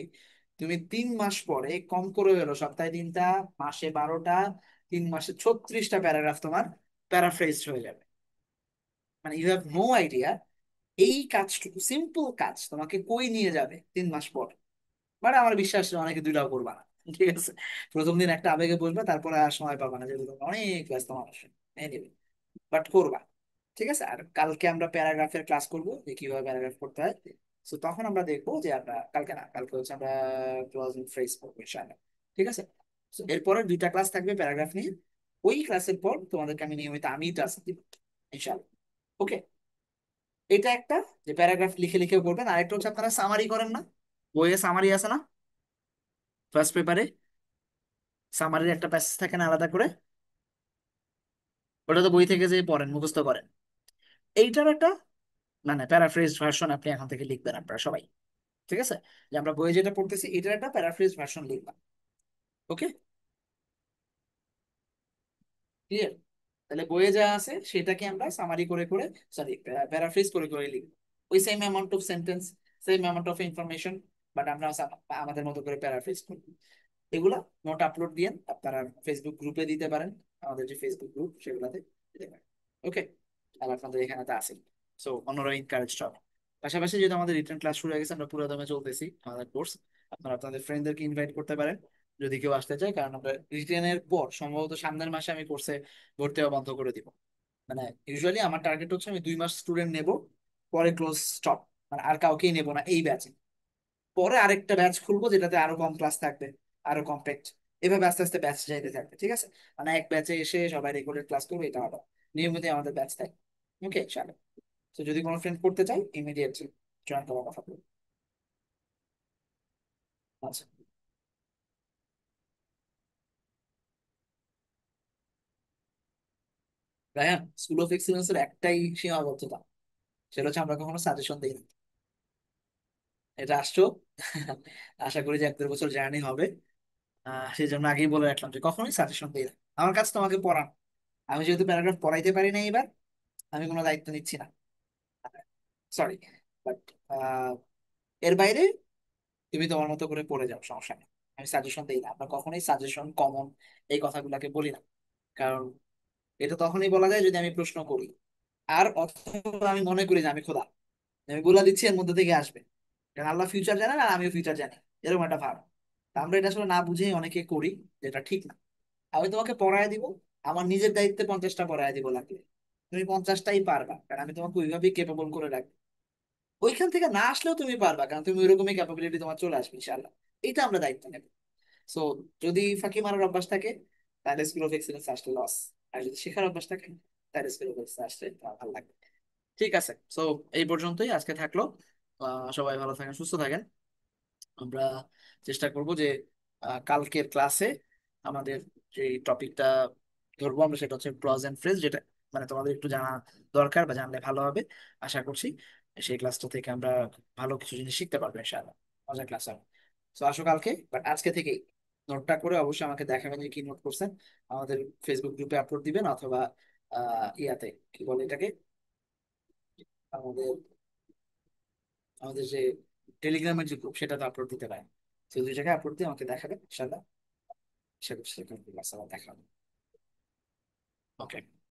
তুমি 3 মাস পরে, কম করে হলো সপ্তাহে 3টা, মাসে 12টা, 3 মাসে 36টা প্যারাগ্রাফ তোমার প্যারাফ্রেজড হয়ে যাবে। মানে ইউ হ্যাভ নো আইডিয়া এই কাজটুকু, সিম্পল কাজ তোমাকে কই নিয়ে যাবে 3 মাস পর। বাট আমার বিশ্বাস অনেকে 2টাও করবা না। ঠিক আছে? প্রথম দিন একটা আবেগে বলবে, তারপরে আর সময় পাবা না, যেহেতু তোমরা অনেক ব্যস্ত মানুষ। এনিওয়ে, বাট করবা। ঠিক আছে? আর কালকে আমরা প্যারাগ্রাফের ক্লাস করবো, যে কিভাবে প্যারাগ্রাফ করতে হয়। তো তখন আমরা দেখবো যে আমরা, কালকে না, কালকে হচ্ছে আমরা ক্লোজিং ফ্রেজ করবো ইনশাআল্লাহ। ঠিক আছে? So এরপরে 2টা ক্লাস থাকবে প্যারাগ্রাফ নিয়ে। ওই ক্লাসের পর তোমাদেরকে আমি নিয়মিত আমি টাস্ক দিব ইনশাআল্লাহ। ওকে, এটা একটা, যে প্যারাগ্রাফ লিখে লিখে করবেন। আরেকটা হচ্ছে আপনারা সামারি করেন না? বইয়ে সামারি আছে না? ফার্স্ট পেপারে সামারির একটা প্যাসেজ থাকে না আলাদা করে? ওটা তো বই থেকে যে পড়েন, মুখস্থ করেন। এইটার একটা মানে প্যারাফ্রেজ ভার্সন আপনি এখন থেকে লিখবেন আপনারা সবাই। ঠিক আছে? যে আমরা বইয়ে যেটা পড়তেছি এটার একটা প্যারাফ্রেজ ভার্সন লিখবা। ওকে, ক্লিয়ার? তাহলে বইয়ে যা আছে সেটাকে আমরা সামারি করে করে, সরি, প্যারাফ্রেজ করে করে লিখবো। ওই same amount of sentence, same amount of information, but আমরা আমাদের মতো করে প্যারাফ্রেজ করবো। এগুলা নোট আপলোড দিয়ে আপনারা ফেসবুক গ্রুপে দিতে পারেন, আমাদের যে ফেসবুক গ্রুপ সেগুলাতে দিতে পারেন। ওকে, আর আপনাদের এখানে তো আছে, সো অন্যরা ইনকারেজ হবে। পাশাপাশি যেহেতু আমাদের রিটার্ন ক্লাস শুরু হয়ে গেছে, আমরা পুরো দমে চলতেছি আমাদের কোর্স। আপনারা আপনাদের ফ্রেন্ডদেরকে ইনভাইট করতে পারেন যদি কেউ আসতে চায়, কারণ আমরা রিটেনের পর সম্ভবত সামনের মাসে আমি কোর্সে ভর্তি হওয়া বন্ধ করে দিব। মানে ইউজুয়ালি আমার টার্গেট হচ্ছে আমি 2 মাস স্টুডেন্ট নেব, পরে ক্লোজ স্টপ, মানে আর কাউকেই নেব না এই ব্যাচে। পরে আরেকটা ব্যাচ খুলবো যেটাতে আরো কম ক্লাস থাকবে, আরো কম্প্যাক্ট। এভাবে আস্তে আস্তে ব্যাচ যাইতে থাকবে। ঠিক আছে? মানে এক ব্যাচে এসে সবাই রেগুলার ক্লাস করবে এটা হবে না। নিয়মিত আমাদের ব্যাচ থাকে। ওকে, চলো। তো যদি কোনো ফ্রেন্ড করতে চাই ইমিডিয়েটলি জয়েন করার কথা বলবো। আচ্ছা রায়হান, স্কুল অফ এক্সিলেন্সের একটাই সীমাবদ্ধতা, সেটা হচ্ছে আমরা কখনো সাজেশন দিই না। এটা আসছো আশা করি যে 1-2 বছর জার্নি হবে। সেই জন্য আগেই বলে রাখলাম যে কখনোই সাজেশন দিই না। আমার কাছে তোমাকে পড়ান, আমি যেহেতু প্যারাগ্রাফ পড়াইতে পারি না এবার, আমি কোনো দায়িত্ব নিচ্ছি না। সরি, বাট এর বাইরে তুমি তোমার মতো করে পড়ে যাও, সমস্যা নেই। আমি সাজেশন দিই না, আমরা কখনোই সাজেশন, কমন এই কথাগুলোকে বলি না। কারণ এটা তখনই বলা যায় যদি আমি প্রশ্ন করি, আর অথবা আমি মনে করি যে আমি খোদা, আমি বলে দিচ্ছি এর মধ্যে থেকে আসবে। কারণ আল্লাহ ফিউচার জানেন আর আমিও ফিউচার জানি, এরকম একটা ভাব। তা আমরা এটা আসলে না বুঝেই অনেকে করি, যেটা ঠিক না। আমি তোমাকে পড়ায় দিব, আমার নিজের দায়িত্বে 50টা পড়ায় দিব লাগলে, তুমি 50টাই পারবা, কারণ আমি তোমাকে ওইভাবেই কেপেবল করে রাখবো। ওইখান থেকে না আসলেও তুমি পারবা, কারণ তুমি ওইরকমই ক্যাপাবিলিটি তোমার চলে আসবে ইনশাআল্লাহ। এটা আমরা দায়িত্ব নেব। সো যদি ফাঁকি মারার অভ্যাস থাকে তাহলে স্কুল অফ এক্সিলেন্স আসলে লস, আর যদি শেখার অভ্যাস থাকে তাহলে স্কুল অফ এক্সিলেন্স আসলে ভালো লাগবে। ঠিক আছে, সো এই পর্যন্তই আজকে থাকলো। সবাই ভালো থাকেন, সুস্থ থাকেন। আমরা চেষ্টা করব যে কালকের ক্লাসে আমাদের যে টপিকটা ধরবো আমরা, সেটা হচ্ছে ক্লজ এন্ড ফ্রেজ, যেটা মানে তোমাদের একটু জানা দরকার বা জানলে ভালো হবে। আশা করছি সেই ক্লাসটা থেকে আমরা ভালো কিছু জিনিস শিখতে পারবো ইনশাআল্লাহ। মজার ক্লাস হবে। তো আসো কালকে, বাট আজকে থেকেই নোটটা করে অবশ্যই আমাকে দেখাবেন যে কি নোট করছেন। আমাদের ফেসবুক গ্রুপে আপলোড দিবেন, অথবা ইয়াতে কি বলে এটাকে, আমাদের আমাদের যে টেলিগ্রামের যে গ্রুপ সেটাতে আপলোড দিতে পারেন। সেই 2 জায়গায় আপলোড দিয়ে আমাকে দেখাবেন ইনশাআল্লাহ। সেটা সেটা ক্লাস আবার দেখা হবে। ওকে।